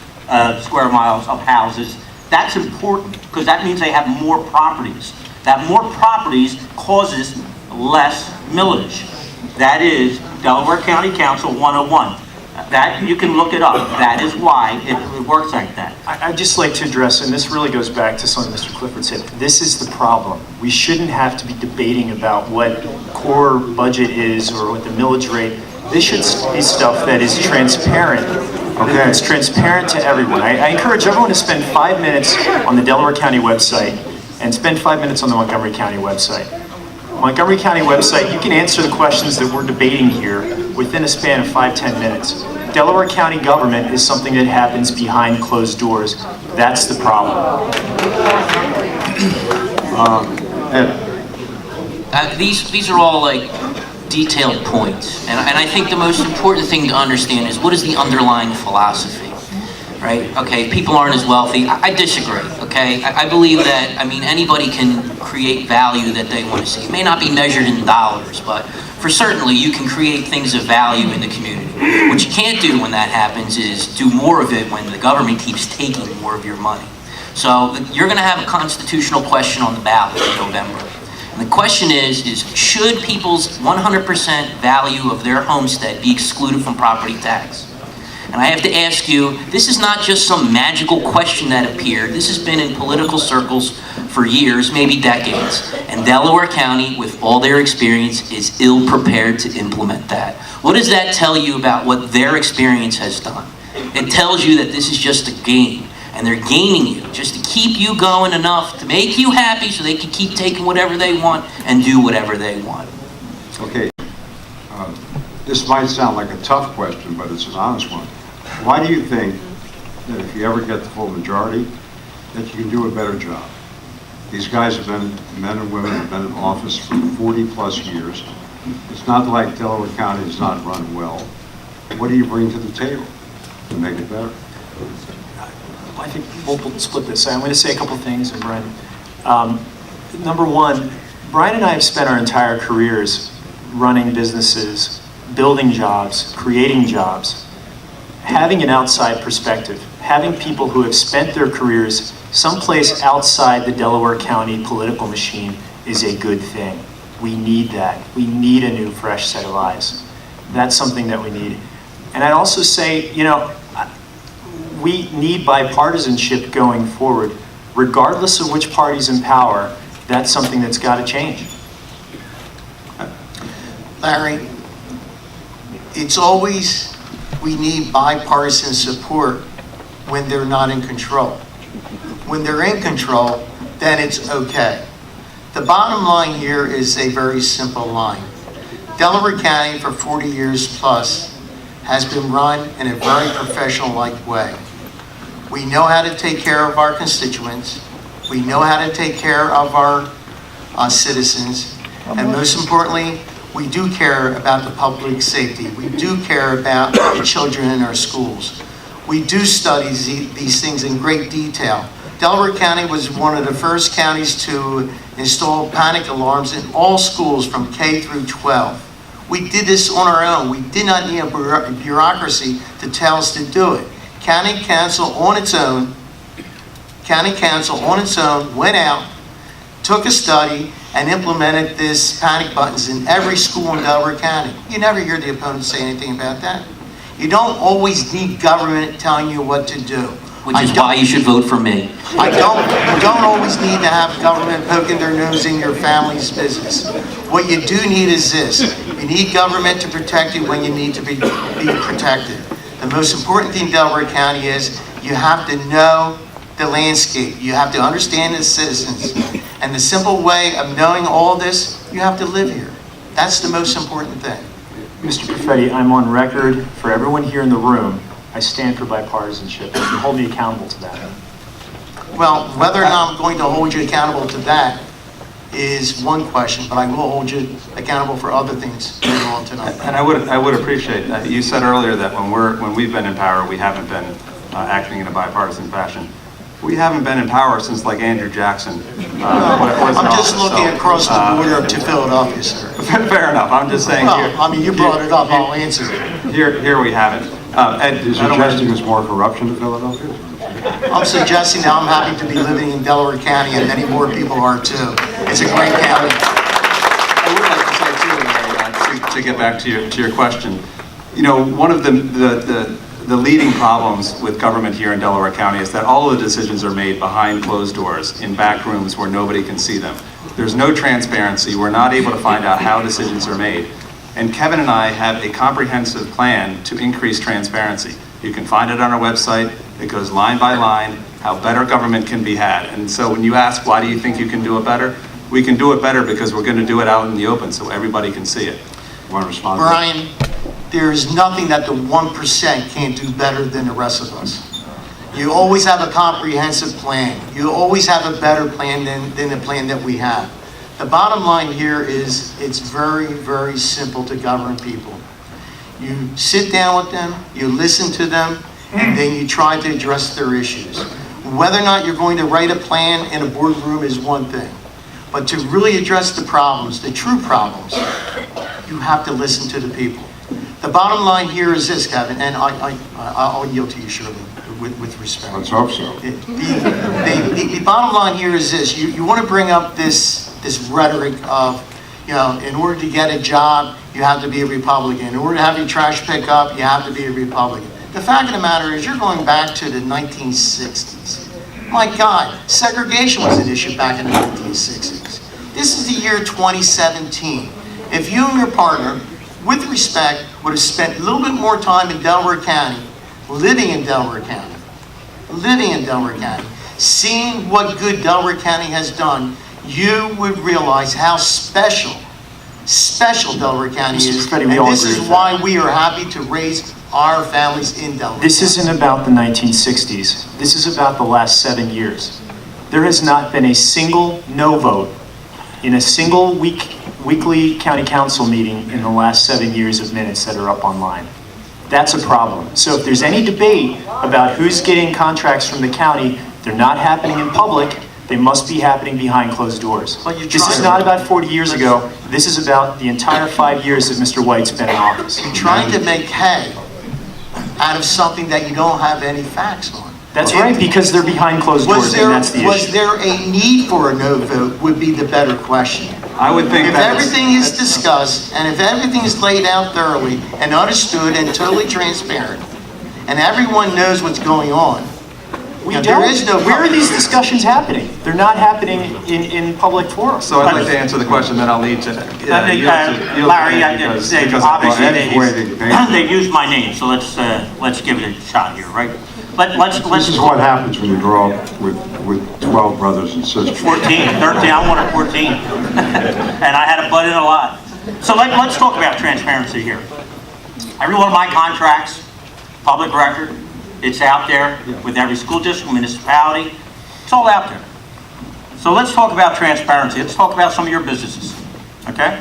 square miles of houses, that's important because that means they have more properties. That more properties causes less millage. That is Delaware County Council 101. That, you can look it up. That is why it works like that. I'd just like to address, and this really goes back to something Mr. Clifford said, this is the problem. We shouldn't have to be debating about what core budget is or what the millage rate. This should be stuff that is transparent. Okay. It's transparent to everyone. I encourage everyone to spend 5 minutes on the Delaware County website and spend 5 minutes on the Montgomery County website. Montgomery County website, you can answer the questions that we're debating here within a span of 5-10 minutes. Delaware County government is something that happens behind closed doors. That's the problem. Ed, These are all like detailed points, and I think the most important thing to understand is what is the underlying philosophy, right? Okay, people aren't as wealthy. I disagree, okay? I believe that, I mean, anybody can create value that they want to see. It may not be measured in dollars, but for certainly you can create things of value in the community. What you can't do when that happens is do more of it when the government keeps taking more of your money. So you're going to have a constitutional question on the ballot in November. And the question is should people's 100% value of their homestead be excluded from property tax? And I have to ask you, this is not just some magical question that appeared. This has been in political circles for years, maybe decades. And Delaware County, with all their experience, is ill-prepared to implement that. What does that tell you about what their experience has done? It tells you that this is just a game. And they're gaming you just to keep you going enough to make you happy so they can keep taking whatever they want and do whatever they want. okay. This might sound like a tough question, but it's an honest one. Why do you think that if you ever get the full majority, that you can do a better job? These guys have been, men and women have been in office for 40 plus years. It's not like Delaware County is not run well. What do you bring to the table to make it better? I think we'll split this. I'm going to say a couple things, and Brian. Number one, Brian and I have spent our entire careers running businesses, building jobs, creating jobs, having an outside perspective, having people who have spent their careers someplace outside the Delaware County political machine is a good thing. We need that. We need a new, fresh set of eyes. That's something that we need. And I'd also say, you know, we need bipartisanship going forward. Regardless of which party's in power, that's something that's got to change. Larry, it's always, we need bipartisan support when they're not in control. When they're in control, then it's okay. The bottom line here is a very simple line. Delaware County for 40 years plus has been run in a very professional-like way. We know how to take care of our constituents. We know how to take care of our citizens. And most importantly, we do care about the public safety. We do care about the children in our schools. We do study these things in great detail. Delaware County was one of the first counties to install panic alarms in all schools from K through 12. We did this on our own. We did not need a bureaucracy to tell us to do it. County Council on its own went out, took a study, and implemented this panic buttons in every school in Delaware County. You never hear the opponents say anything about that. You don't always need government telling you what to do. Which is why you should vote for me. You don't always need to have government poking their nose in your family's business. What you do need is this. You need government to protect you when you need to be protected. The most important thing in Delaware County is you have to know the landscape. You have to understand the citizens. And the simple way of knowing all this, you have to live here. That's the most important thing. Mr. Perfetti, I'm on record for everyone here in the room. I stand for bipartisanship. You can hold me accountable to that. Well, whether or not I'm going to hold you accountable to that is one question, but I will hold you accountable for other things later on tonight. And I would appreciate that. You said earlier that when we've been in power, we haven't been acting in a bipartisan fashion. We haven't been in power since like Andrew Jackson. I'm just looking across the border to Philadelphia, sir. Fair enough. I'm just saying here. Well, I mean, you brought it up, I'll answer it. Here we have it. Ed, You're suggesting there's more corruption in Philadelphia? I'm suggesting that I'm happy to be living in Delaware County, and many more people are too. It's a great county. I would like to say too, Larry, to get back to your question, you know, one of the leading problems with government here in Delaware County is that all of the decisions are made behind closed doors in back rooms where nobody can see them. There's no transparency. We're not able to find out how decisions are made. And Kevin and I have a comprehensive plan to increase transparency. You can find it on our website. It goes line by line, how better government can be had. And so when you ask, why do you think you can do it better? We can do it better because we're going to do it out in the open so everybody can see it. Want to respond? Brian, there is nothing that the 1% can't do better than the rest of us. You always have a comprehensive plan. You always have a better plan than the plan that we have. The bottom line here is it's very, very simple to govern people. You sit down with them, you listen to them, and then you try to address their issues. Whether or not you're going to write a plan in a boardroom is one thing, but to really address the problems, the true problems, you have to listen to the people. The bottom line here is this, Kevin, and I'll yield to you, Shirley, with respect. Let's hope so. The bottom line here is this: you want to bring up this rhetoric of, you know, in order to get a job, you have to be a Republican. In order to have your trash pick up, you have to be a Republican. The fact of the matter is, you're going back to the 1960s. My God, segregation was an issue back in the 1960s. This is the year 2017. If you and your partner, with respect, would have spent a little bit more time in Delaware County, living in Delaware County, seeing what good Delaware County has done, you would realize how special Delaware County is. Freddie, And we all this agree is with why we are happy to raise our families in Delaware. This isn't about the 1960s. This is about the last 7 years. There has not been a single no vote in a single weekly county council meeting in the last 7 years of minutes that are up online. That's a problem. So if there's any debate about who's getting contracts from the county, they're not happening in public. They must be happening behind closed doors. But you're This is trying- not about 40 years ago. This is about the entire 5 years that Mr. White's been in office. You're trying to make hay out of something that you don't have any facts on. That's right, because they're behind closed doors, and that's the Was issue. there a need for a no vote would be the better question. I would think If that's- everything is discussed, and if everything is laid out thoroughly and understood and totally transparent, and everyone knows what's going on, We there don't. is no Where are public- these discussions happening? They're not happening in public forums. So I'd like to answer the question, then I'll lead to. Larry, obviously Ed's waiting. they used my name, so let's give it a shot here, right? But let's This is what happens when you grow up with 12 brothers and sisters. 14, 13, I'm one of 14. And I had to butt in a lot. So let's talk about transparency here. Every one of my contracts, public record, it's out there with every school district, municipality, it's all out there. So let's talk about transparency. Let's talk about some of your businesses, okay?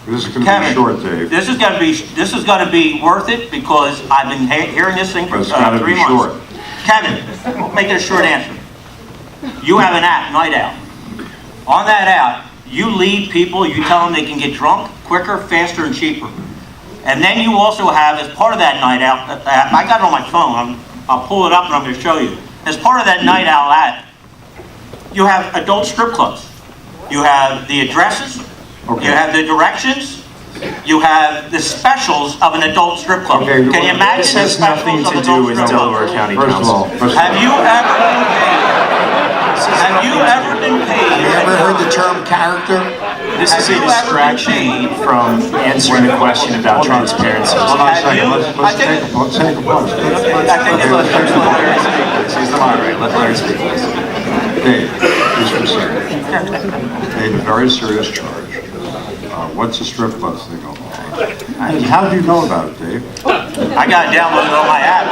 This is going to be Kevin, short, Dave. this is gonna be worth it because I've been hearing this thing for But it's gotta 3 be months. short. Kevin, make it a short answer. You have an app, Night Out. On that app, you lead people, you tell them they can get drunk quicker, faster, and cheaper. And then you also have, as part of that Night Out, I got it on my phone, I'll pull it up and I'm gonna show you. As part of that Night Out app, you have adult strip clubs. You have the addresses, Okay. you have the directions, you have the specials of an adult strip club. Okay, Can you imagine This the has nothing specials of to adult do with strip Delaware clubs? County First of all, Council. Have you ever been You paid? ever heard the term character? This is a Have you ever been distraction from answering the question about transparency. Hold on a Have second. you- Let's I think- take a pause. I think it's- He's the moderator, let Larry speak, please. Dave, just for a second. Made a very serious charge. What's the strip club thing all about? How do you know about it, Dave? I got it downloaded on my app.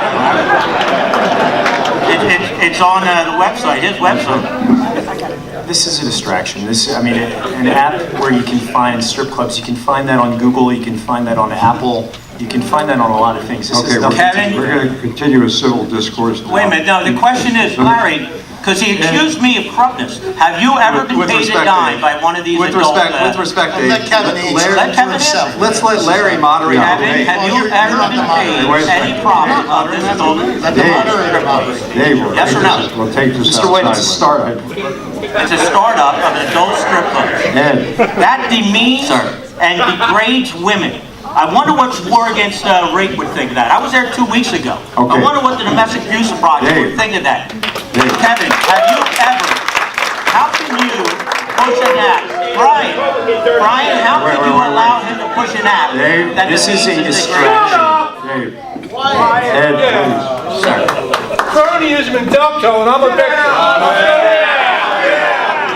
It's on the website, his website. This is a distraction. An app where you can find strip clubs, you can find that on Google, you can find that on Apple, you can find that on a lot of things. This Okay, is nothing Kevin? to do we're going to continue a civil discourse now. Wait a minute, no, the question is, Larry, Because he accused me of corruptness. Have you ever been With paid a respect, dime Dave. by one of these With adult... respect, Dave. Let Kevin answer Let Kevin himself. answer. Let's let Larry moderate the debate. Have you You're ever not the been moderator. paid Wait a any second. profit of this adult? Let the moderator moderate. Dave, Yes or no? we'll take this Mr. White, it's a outside. It's a startup of an adult strip club. Ed, That demeans Sir. and degrades women. I wonder what War Against Rape would think of that. I was there 2 weeks ago. Okay. I wonder what the Domestic Abuse Project Dave. would think of that. Dave. Kevin, how can you push an act? Brian, how Wait, can you wait, wait. allow him to push an act? Dave, that this is a demeans and distraction. Dave, Ed, please. Sir. Cronyism and Delco, and I'm a victim.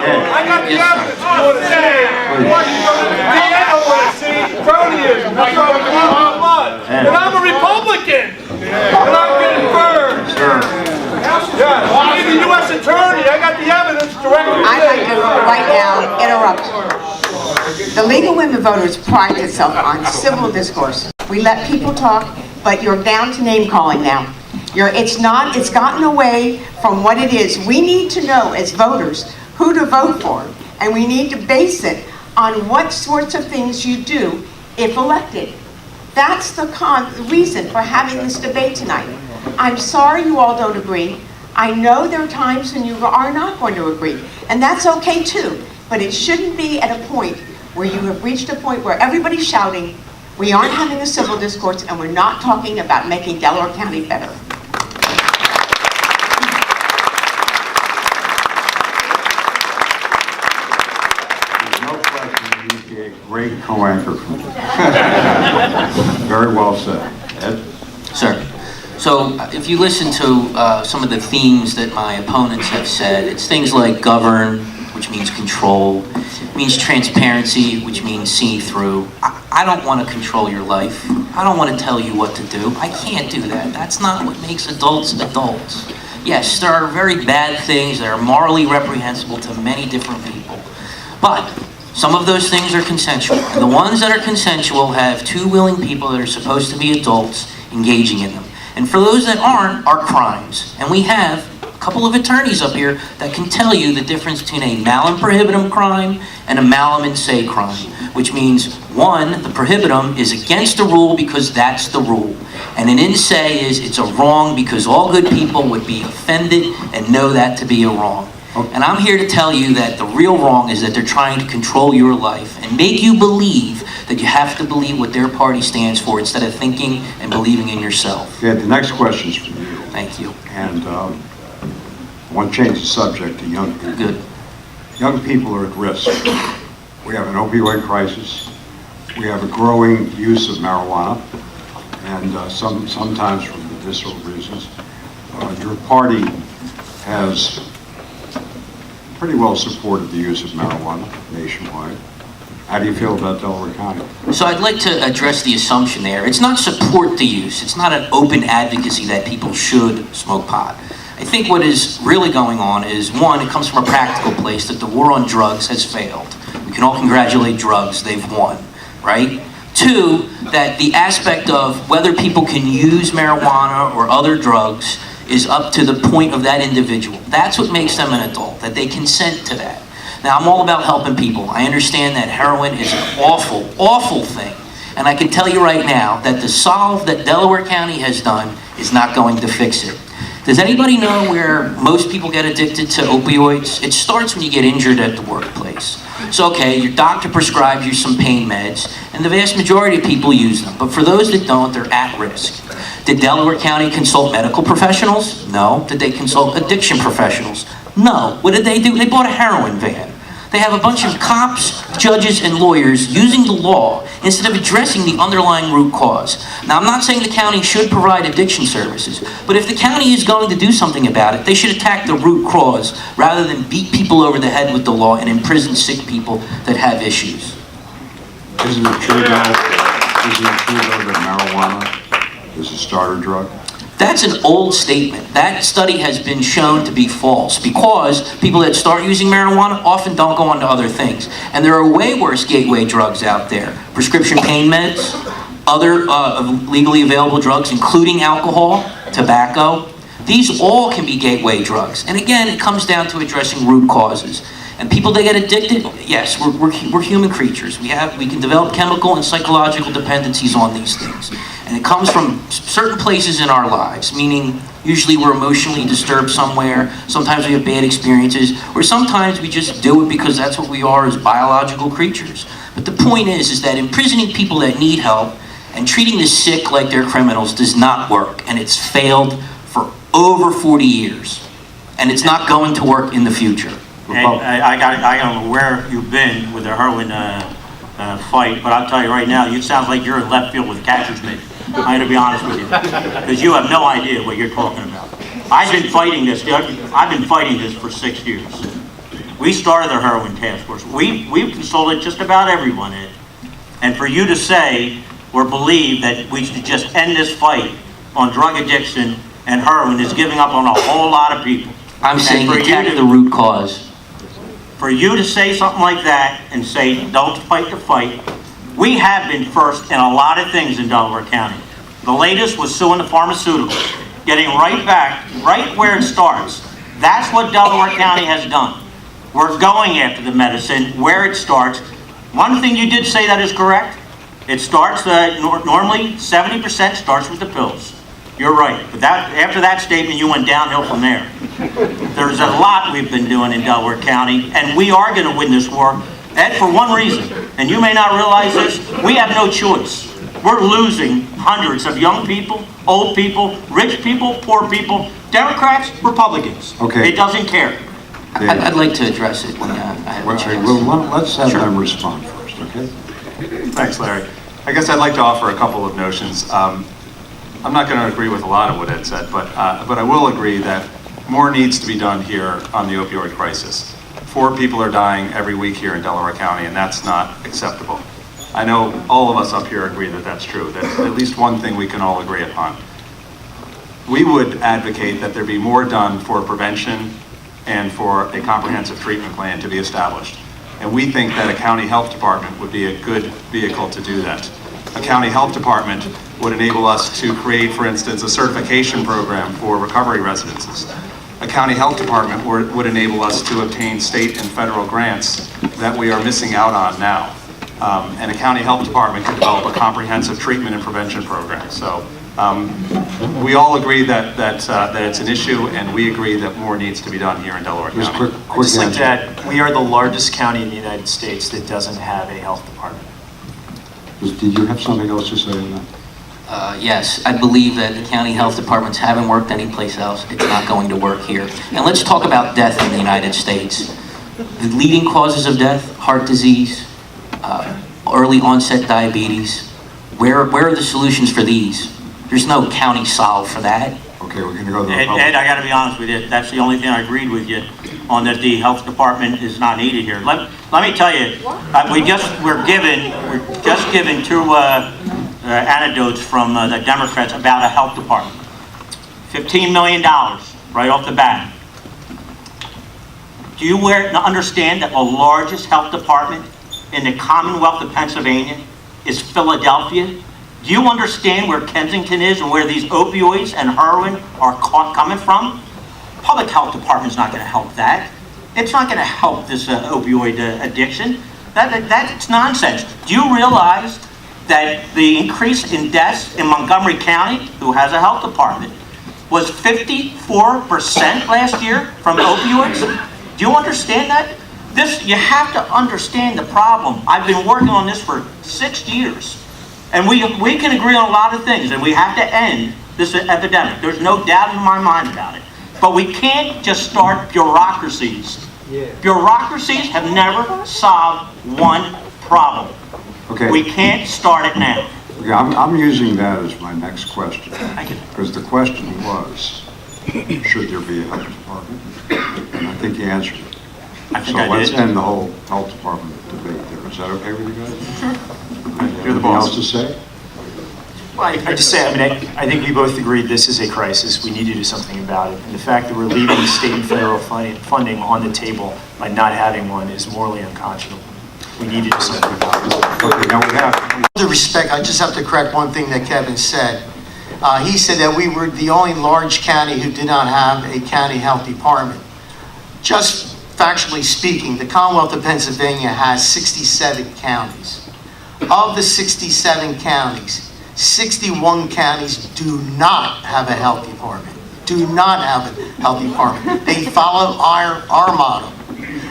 I got the Yes, sir. evidence you want to see. What you go to the DA want to see? Cronyism. That's why we're going on blood. And I'm a Republican. And I'm getting burned. Yeah, I need the U.S. Attorney. I got the evidence directly. I'd like to right now interrupt. The League of Women Voters prides itself on civil discourse. We let people talk, but you're down to name calling now. It's gotten away from what it is. We need to know as voters who to vote for, and we need to base it on what sorts of things you do if elected. That's the reason for having this debate tonight. I'm sorry you all don't agree. I know there are times when you are not going to agree, and that's okay too, but it shouldn't be at a point where you have reached a point where everybody's shouting, we aren't having a civil discourse, and we're not talking about making Delaware County better. There's no question you'd be a great co-anchor for me. Very well said. Ed? Sir, so if you listen to some of the themes that my opponents have said, it's things like govern, which means control, means transparency, which means see through. I don't want to control your life. I don't want to tell you what to do. I can't do that. That's not what makes adults adults. Yes, there are very bad things that are morally reprehensible to many different people. But some of those things are consensual. And the ones that are consensual have two willing people that are supposed to be adults engaging in them. And for those that aren't, are crimes. And we have a couple of attorneys up here that can tell you the difference between a malum prohibitum crime and a malum in se crime. Which means, one, the prohibitum is against the rule because that's the rule. And an in se is it's a wrong because all good people would be offended and know that to be a wrong. And I'm here to tell you that the real wrong is that they're trying to control your life and make you believe that you have to believe what their party stands for instead of thinking and believing in yourself. Okay, the next question's for you. Thank you. And I want to change the subject to young people. Good. Young people are at risk. We have an opioid crisis. We have a growing use of marijuana, and sometimes for medicinal reasons. Your party has pretty well supported the use of marijuana nationwide. How do you feel about Delaware County? So I'd like to address the assumption there. It's not support the use. It's not an open advocacy that people should smoke pot. I think what is really going on is, one, it comes from a practical place that the war on drugs has failed. We can all congratulate drugs, they've won, right? Two, that the aspect of whether people can use marijuana or other drugs is up to the point of that individual. That's what makes them an adult, that they consent to that. Now, I'm all about helping people. I understand that heroin is an awful, awful thing. And I can tell you right now that the solve that Delaware County has done is not going to fix it. Does anybody know where most people get addicted to opioids? It starts when you get injured at the workplace. So, okay, your doctor prescribes you some pain meds, and the vast majority of people use them. But for those that don't, they're at risk. Did Delaware County consult medical professionals? No. Did they consult addiction professionals? No. What did they do? They bought a heroin van. They have a bunch of cops, judges, and lawyers using the law instead of addressing the underlying root cause. Now, I'm not saying the county should provide addiction services, but if the county is going to do something about it, they should attack the root cause rather than beat people over the head with the law and imprison sick people that have issues. Isn't it true though that marijuana is a starter drug? That's an old statement. That study has been shown to be false because people that start using marijuana often don't go on to other things. And there are way worse gateway drugs out there. Prescription pain meds, other legally available drugs, including alcohol, tobacco. These all can be gateway drugs. And again, it comes down to addressing root causes. And people that get addicted, yes, we're human creatures. We can develop chemical and psychological dependencies on these things. And it comes from certain places in our lives, meaning usually we're emotionally disturbed somewhere, sometimes we have bad experiences, or sometimes we just do it because that's what we are as biological creatures. But the point is that imprisoning people that need help and treating the sick like they're criminals does not work, and it's failed for over 40 years. And it's not going to work in the future. And I don't know where you've been with the heroin fight, but I'll tell you right now, it sounds like you're in left field with catcher's mitt. I'm going to be honest with you, because you have no idea what you're talking about. I've been fighting this for 6 years. We started the heroin task force. We've consulted just about everyone, Ed. And for you to say or believe that we should just end this fight on drug addiction and heroin is giving up on a whole lot of people. I'm saying attack the root cause. For you to say something like that and say, don't fight the fight, we have been first in a lot of things in Delaware County. The latest was suing the pharmaceuticals, getting right back, right where it starts. That's what Delaware County has done. We're going after the medicine, where it starts. One thing you did say that is correct. It starts, normally 70% starts with the pills. You're right, but after that statement, you went downhill from there. There's a lot we've been doing in Delaware County, and we are going to win this war, Ed, for one reason, and you may not realize this, we have no choice. We're losing hundreds of young people, old people, rich people, poor people, Democrats, Republicans. Okay. It doesn't care. I'd like to address it when I have a chance. Well, let's have Sure. them respond first, okay? Thanks, Larry. I guess I'd like to offer a couple of notions. I'm not going to agree with a lot of what Ed said, but I will agree that more needs to be done here on the opioid crisis. 4 people are dying every week here in Delaware County, and that's not acceptable. I know all of us up here agree that that's true. That's at least one thing we can all agree upon. We would advocate that there be more done for prevention and for a comprehensive treatment plan to be established. And we think that a county health department would be a good vehicle to do that. A county health department would enable us to create, for instance, a certification program for recovery residences. A county health department would enable us to obtain state and federal grants that we are missing out on now. And a county health department could develop a comprehensive treatment and prevention program. So we all agree that it's an issue, and we agree that more needs to be done here in Delaware Just County. quick Just like answer. that, we are the largest county in the United States that doesn't have a health department. Did you have something else to say on that? Yes, I believe that the county health departments haven't worked anyplace else. It's not going to work here. And let's talk about death in the United States. The leading causes of death, heart disease, early onset diabetes. Where are the solutions for these? There's no county solve for that. Okay, we're going to go to the Ed, public. I got to be honest with you. That's the only thing I agreed with you on, that the health department is not needed here. Let me tell you, we're just given 2 anecdotes from the Democrats about a health department. $15 million right off the bat. Do you understand that the largest health department in the Commonwealth of Pennsylvania is Philadelphia? Do you understand where Kensington is and where these opioids and heroin are coming from? Public health department's not going to help that. It's not going to help this opioid addiction. That's nonsense. Do you realize that the increase in deaths in Montgomery County, who has a health department, was 54% last year from opioids? Do you understand that? You have to understand the problem. I've been working on this for 6 years. And we can agree on a lot of things, and we have to end this epidemic. There's no doubt in my mind about it. But we can't just start bureaucracies. Bureaucracies have never solved one problem. Okay. We can't start it now. Okay, I'm using that as my next question. Thank you. Because the question was, should there be a health department? And I think you answered it. I think So I let's did. end the whole health department debate there. Is that okay with you guys? Sure. You're the Anything boss. else to say? I just say, I think we both agreed this is a crisis. We need to do something about it. And the fact that we're leaving state and federal funding on the table by not having one is morally unconscionable. We need to do something about it. Okay, now we have, With all due respect, I just have to correct one thing that Kevin said. He said that we were the only large county who did not have a county health department. Just factually speaking, the Commonwealth of Pennsylvania has 67 counties. Of the 67 counties, 61 counties do not have a health department. Do not have a health department. They follow our model.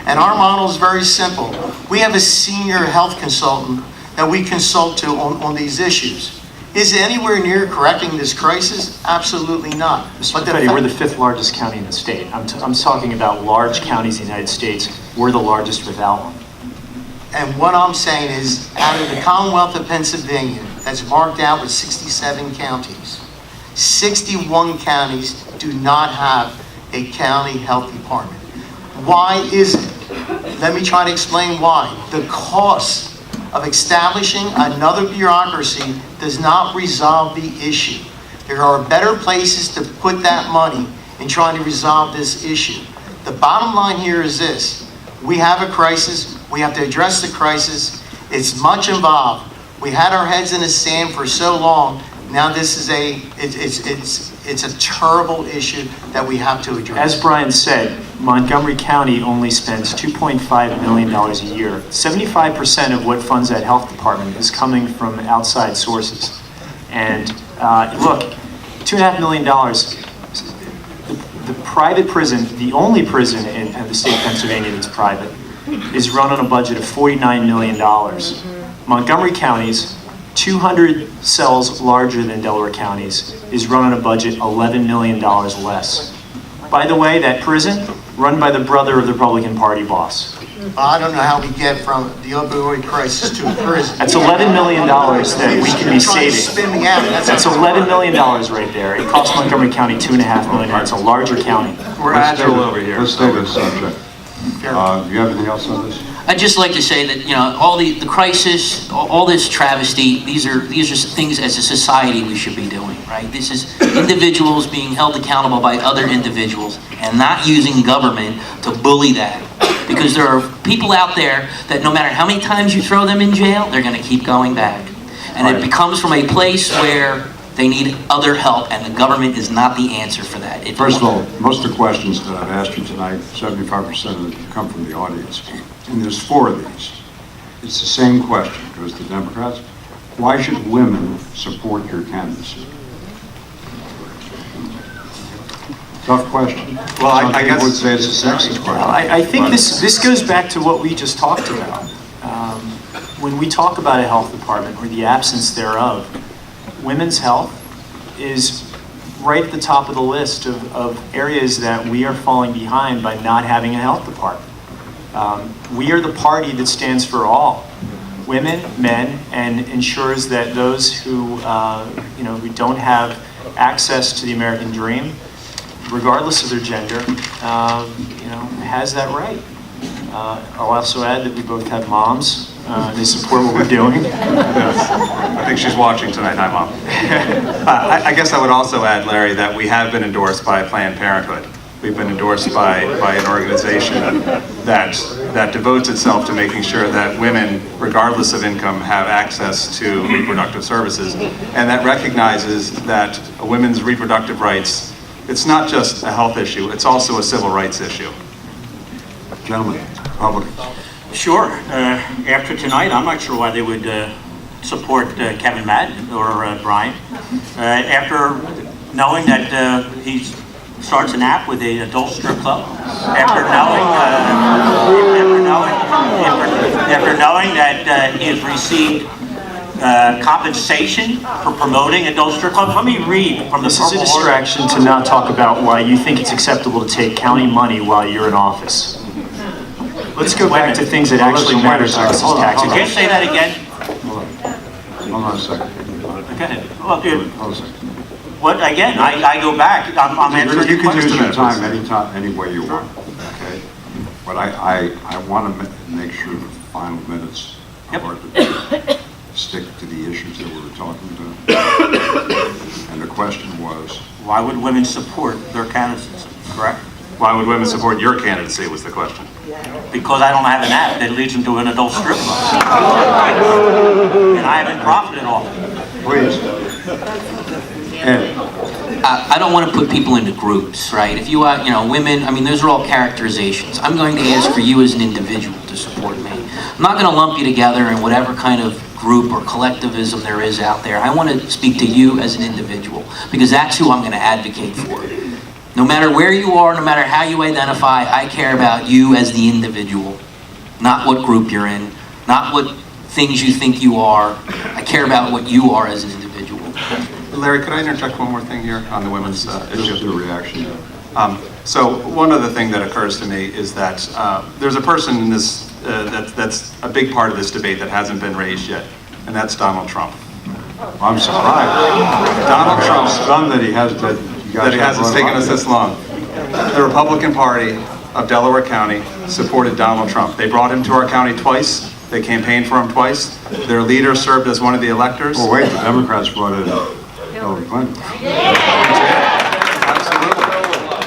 And our model is very simple. We have a senior health consultant that we consult to on these issues. Is it anywhere near correcting this crisis? Absolutely not. Mr. Petty, we're the 5th largest county in the state. I'm talking about large counties in the United States. We're the largest without one. And what I'm saying is, out of the Commonwealth of Pennsylvania, that's marked out with 67 counties, 61 counties do not have a county health department. Why is it? Let me try to explain why. The cost of establishing another bureaucracy does not resolve the issue. There are better places to put that money in trying to resolve this issue. The bottom line here is this. We have a crisis. We have to address the crisis. It's much involved. We had our heads in the sand for so long. Now this is it's a terrible issue that we have to address. As Brian said, Montgomery County only spends $2.5 million a year. 75% of what funds that health department is coming from outside sources. And look, $2.5 million, the private prison, the only prison in the state of Pennsylvania that's private, is run on a budget of $49 million. Montgomery County's 200 cells larger than Delaware County's is run on a budget $11 million less. By the way, that prison, run by the brother of the Republican Party boss. I don't know how we get from the opioid crisis to a prison. That's $11 million that we can be Trying to saving. spin me out. That's $11 million right there. It costs Montgomery County $2.5 million. It's a larger county. We're agile over here. Let's stay with the subject. Do you have anything else on this? I'd just like to say that, all the crisis, all this travesty, these are things as a society we should be doing, right? This is individuals being held accountable by other individuals and not using government to bully that. Because there are people out there that no matter how many times you throw them in jail, they're going to keep going back. And it becomes from a place where they need other help, and the government is not the answer for that. First of all, most of the questions that I've asked you tonight, 75% of them come from the audience. And there's 4 of these. It's the same question. It goes to the Democrats. Why should women support your candidacy? Tough question. Well, I Some guess- people would say it's a sexist question. I think this goes back to what we just talked about. When we talk about a health department or the absence thereof, women's health is right at the top of the list of areas that we are falling behind by not having a health department. We are the party that stands for all, women, men, and ensures that those who who don't have access to the American dream, regardless of their gender, has that right. I'll also add that we both have moms. They support what we're doing. I think she's watching tonight. Hi, Mom. I guess I would also add, Larry, that we have been endorsed by Planned Parenthood. We've been endorsed by an organization that devotes itself to making sure that women, regardless of income, have access to reproductive services, and that recognizes that a women's reproductive rights, it's not just a health issue, it's also a civil rights issue. Gentlemen, Republicans. Sure. After tonight, I'm not sure why they would support Kevin Madden or Brian. After knowing that he starts an app with an adult strip club, after knowing that he has received compensation for promoting adult strip clubs. Let me read from the This is a Purple distraction to not talk about why you think it's acceptable to take county money while you're in office. Let's go back to things that actually matter to us as tax Order. Can't payers. say that again. Hold on a second. Go ahead. Well, dude, Hold on a second. what again? I go back. I'm answering You your can use question. your time any way you want, okay? But I want to make sure the final minutes are to stick to the issues that we were talking about. And the question was, Why would women support their candidates? Correct? Why would women support your candidacy was the question. Because I don't have an app that leads them to an adult strip club. And I haven't profited off it. please, Ed, I don't want to put people into groups, right? If you are, women, I mean, those are all characterizations. I'm going to ask for you as an individual to support me. I'm not going to lump you together in whatever kind of group or collectivism there is out there. I want to speak to you as an individual, because that's who I'm going to advocate for. No matter where you are, no matter how you identify, I care about you as the individual, not what group you're in, not what things you think you are. I care about what you are as an individual. Larry, could I interject one more thing here on the women's just issue? a reaction. So one other thing that occurs to me is that there's a person in this that's a big part of this debate that hasn't been raised yet, and that's Donald Trump. I'm surprised. Donald I'm Trump, stunned that he hasn't taken us this long. The Republican Party of Delaware County supported Donald Trump. They brought him to our county twice. They campaigned for him twice. Their leader served as one of the electors. Oh, wait, the Democrats brought in Hillary Clinton. Absolutely.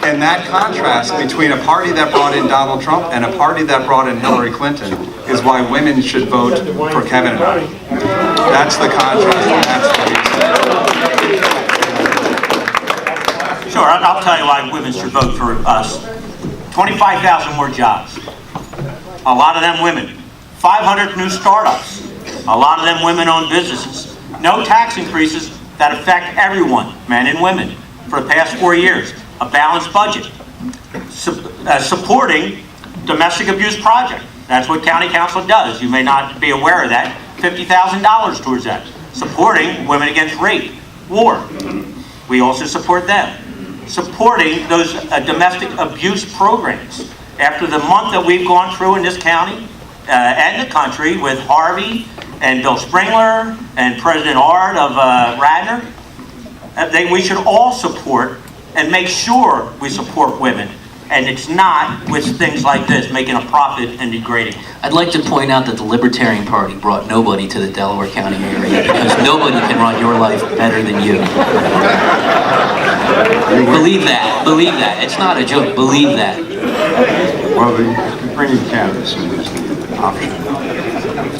And that contrast between a party that brought in Donald Trump and a party that brought in Hillary Clinton is why women should vote for Kevin and I. That's the contrast, and that's the reason. Sure, I'll tell you why women should vote for us. 25,000 more jobs. A lot of them women. 500 new startups. A lot of them women-owned businesses. No tax increases that affect everyone, men and women, for the past 4 years. A balanced budget. Supporting domestic abuse project. That's what county council does. You may not be aware of that. $50,000 towards that. Supporting women against rape, war. We also support them. Supporting those domestic abuse programs. After the month that we've gone through in this county and the country with Harvey and Bill Springler and President Ard of Radnor, we should all support and make sure we support women. And it's not with things like this, making a profit and degrading. I'd like to point out that the Libertarian Party brought nobody to the Delaware County area, because nobody can run your life better than you. Believe that. Believe that. It's not a joke. Believe that. Well, bringing candidates in is the option.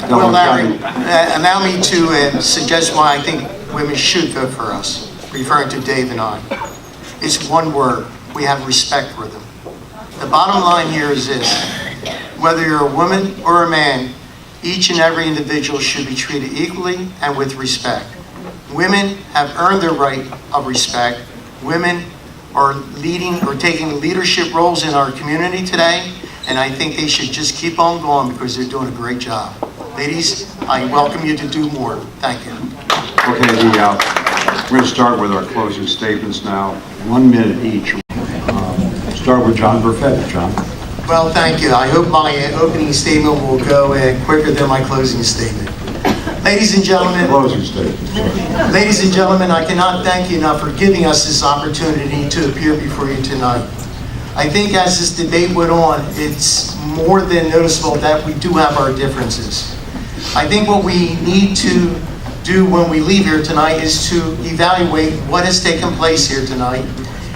Well, Larry, allow me to suggest why I think women should vote for us, referring to Dave and I. It's one word. We have respect for them. The bottom line here is this. Whether you're a woman or a man, each and every individual should be treated equally and with respect. Women have earned their right of respect. Women are leading or taking leadership roles in our community today, and I think they should just keep on going because they're doing a great job. Ladies, I welcome you to do more. Thank you. Okay, we're going to start with our closing statements now. 1 minute each. Start with John Burfett. John. Well, thank you. I hope my opening statement will go quicker than my closing statement. Ladies and gentlemen, Closing statement. Sorry. ladies and gentlemen, I cannot thank you enough for giving us this opportunity to appear before you tonight. I think as this debate went on, it's more than noticeable that we do have our differences. I think what we need to do when we leave here tonight is to evaluate what has taken place here tonight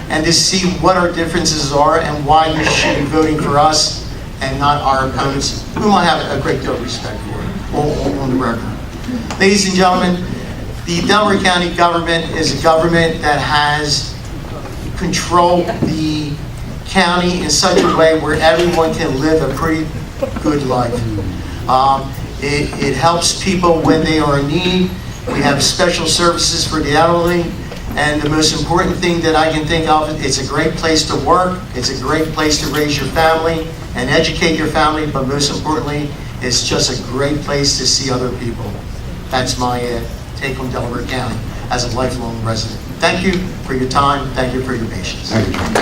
and to see what our differences are and why you should be voting for us and not our opponents, whom I have a great deal of respect for, on the record. Ladies and gentlemen, the Delaware County government is a government that has controlled the county in such a way where everyone can live a pretty good life. It helps people when they are in need. We have special services for the elderly. And the most important thing that I can think of, it's a great place to work. It's a great place to raise your family and educate your family. But most importantly, it's just a great place to see other people. That's my take on Delaware County as a lifelong resident. Thank you for your time. Thank you for your patience. Thank you, John.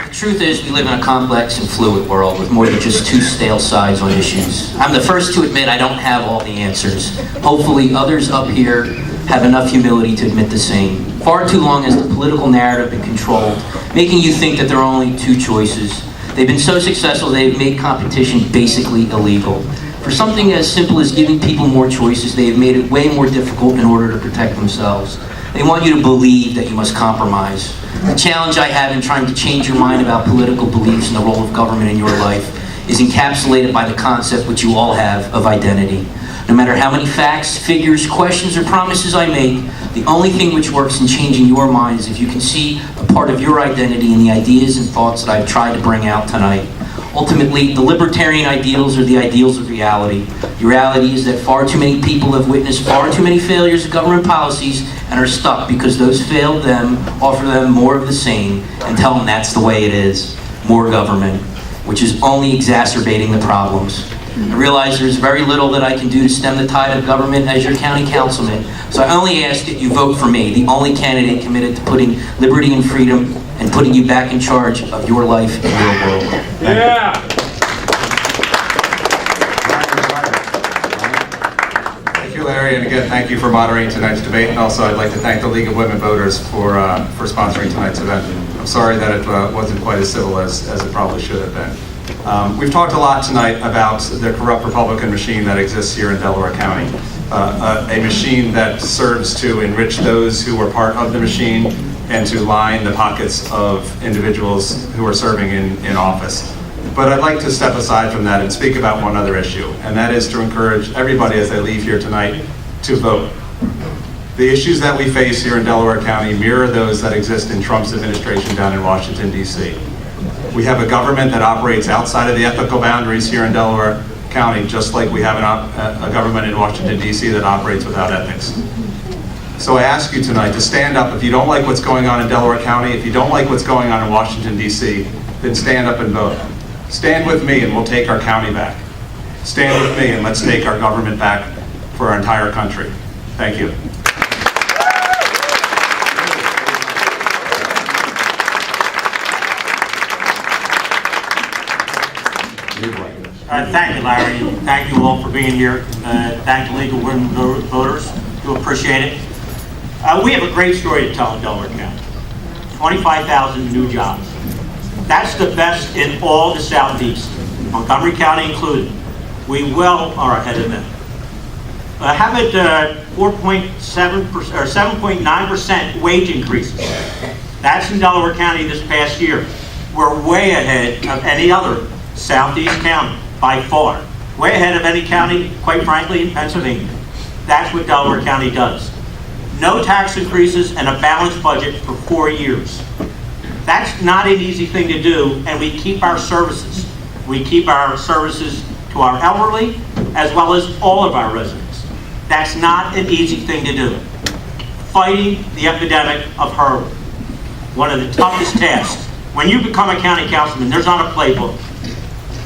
The truth is, we live in a complex and fluid world with more than just two stale sides on issues. I'm the first to admit I don't have all the answers. Hopefully others up here have enough humility to admit the same. Far too long has the political narrative been controlled, making you think that there are only two choices. They've been so successful they've made competition basically illegal. For something as simple as giving people more choices, they have made it way more difficult in order to protect themselves. They want you to believe that you must compromise. The challenge I have in trying to change your mind about political beliefs and the role of government in your life is encapsulated by the concept which you all have of identity. No matter how many facts, figures, questions, or promises I make, the only thing which works in changing your mind is if you can see a part of your identity in the ideas and thoughts that I've tried to bring out tonight. Ultimately, the libertarian ideals are the ideals of reality. The reality is that far too many people have witnessed far too many failures of government policies and are stuck because those failed them offer them more of the same and tell them that's the way it is, more government, which is only exacerbating the problems. I realize there's very little that I can do to stem the tide of government as your county councilman, so I only ask that you vote for me, the only candidate committed to putting liberty and freedom and putting you back in charge of your life and your world. Yeah. Thank you, Larry, and again, thank you for moderating tonight's debate, and also I'd like to thank the League of Women Voters for sponsoring tonight's event. I'm sorry that it wasn't quite as civil as it probably should have been. We've talked a lot tonight about the corrupt Republican machine that exists here in Delaware County, a machine that serves to enrich those who are part of the machine and to line the pockets of individuals who are serving in office. But I'd like to step aside from that and speak about one other issue, and that is to encourage everybody as they leave here tonight to vote. The issues that we face here in Delaware County mirror those that exist in Trump's administration down in Washington, D.C. We have a government that operates outside of the ethical boundaries here in Delaware County, just like we have a government in Washington, D.C. that operates without ethics. So I ask you tonight to stand up. If you don't like what's going on in Delaware County, if you don't like what's going on in Washington, D.C., then stand up and vote. Stand with me and we'll take our county back. Stand with me and let's take our government back for our entire country. Thank you. Thank you, Larry. Thank you all for being here. Thank the League of Women Voters. Do appreciate it. We have a great story to tell in Delaware County. 25,000 new jobs. That's the best in all the Southeast, Montgomery County included. We well are ahead of them. Have it 4.7% or 7.9% wage increases. That's in Delaware County this past year. We're way ahead of any other Southeast county by far. Way ahead of any county, quite frankly, in Pennsylvania. That's what Delaware County does. No tax increases and a balanced budget for 4 years. That's not an easy thing to do, and we keep our services. We keep our services to our elderly as well as all of our residents. That's not an easy thing to do. Fighting the epidemic of heroin, one of the toughest tasks. When you become a county councilman, there's not a playbook.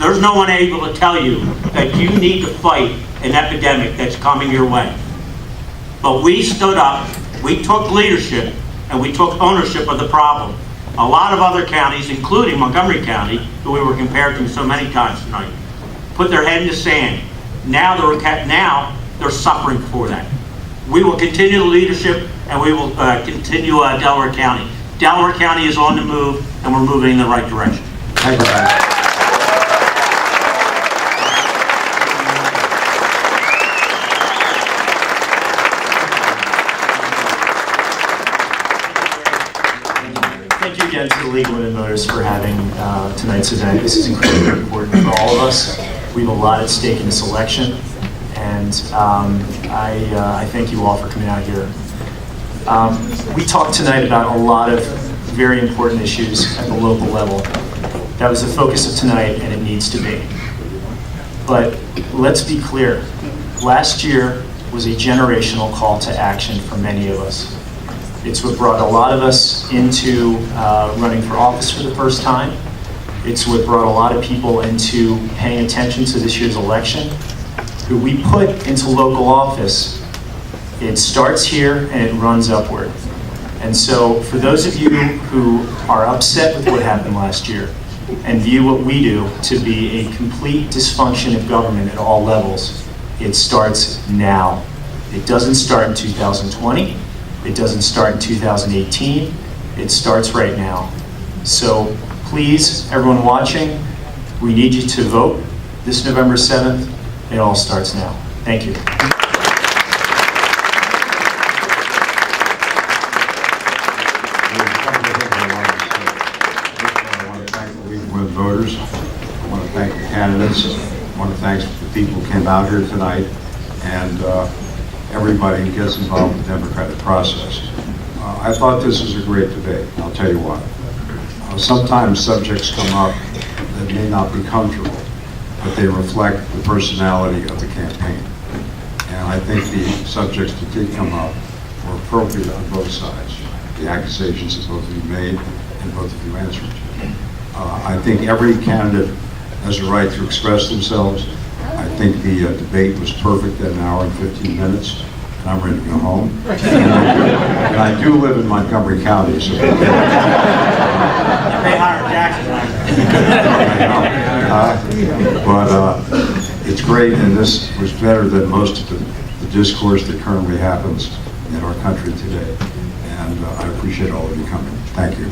There's no one able to tell you that you need to fight an epidemic that's coming your way. But we stood up, we took leadership, and we took ownership of the problem. A lot of other counties, including Montgomery County, who we were compared to so many times tonight, put their head in the sand. Now they're suffering for that. We will continue the leadership, and we will continue Delaware County. Delaware County is on the move, and we're moving in the right direction. Thank you, Brad. Thank you again to the League of Women Voters for having tonight's event. This is incredibly important for all of us. We have a lot at stake in this election, and I thank you all for coming out here. We talked tonight about a lot of very important issues at the local level. That was the focus of tonight, and it needs to be. But let's be clear. Last year was a generational call to action for many of us. It's what brought a lot of us into running for office for the first time. It's what brought a lot of people into paying attention to this year's election. Who we put into local office, it starts here and it runs upward. And so for those of you who are upset with what happened last year and view what we do to be a complete dysfunction of government at all levels, it starts now. It doesn't start in 2020. It doesn't start in 2018. It starts right now. So please, everyone watching, we need you to vote this November 7th. It all starts now. Thank you. I want to thank the League of Women Voters. I want to thank the candidates. people came out here tonight, and everybody gets involved in the democratic process. I thought this was a great debate. I'll tell you why. Sometimes subjects come up that may not be comfortable, but they reflect the personality of the campaign. And I think the subjects that did come up were appropriate on both sides. The accusations that both of you made and both of you answered. I think every candidate has a right to express themselves. I think the debate was perfect at 1 hour and 15 minutes, and I'm ready to go home. And I do live in Montgomery County, so... Pay higher taxes. But it's great, and this was better than most of the discourse that currently happens in our country today. And I appreciate all of you coming. Thank you.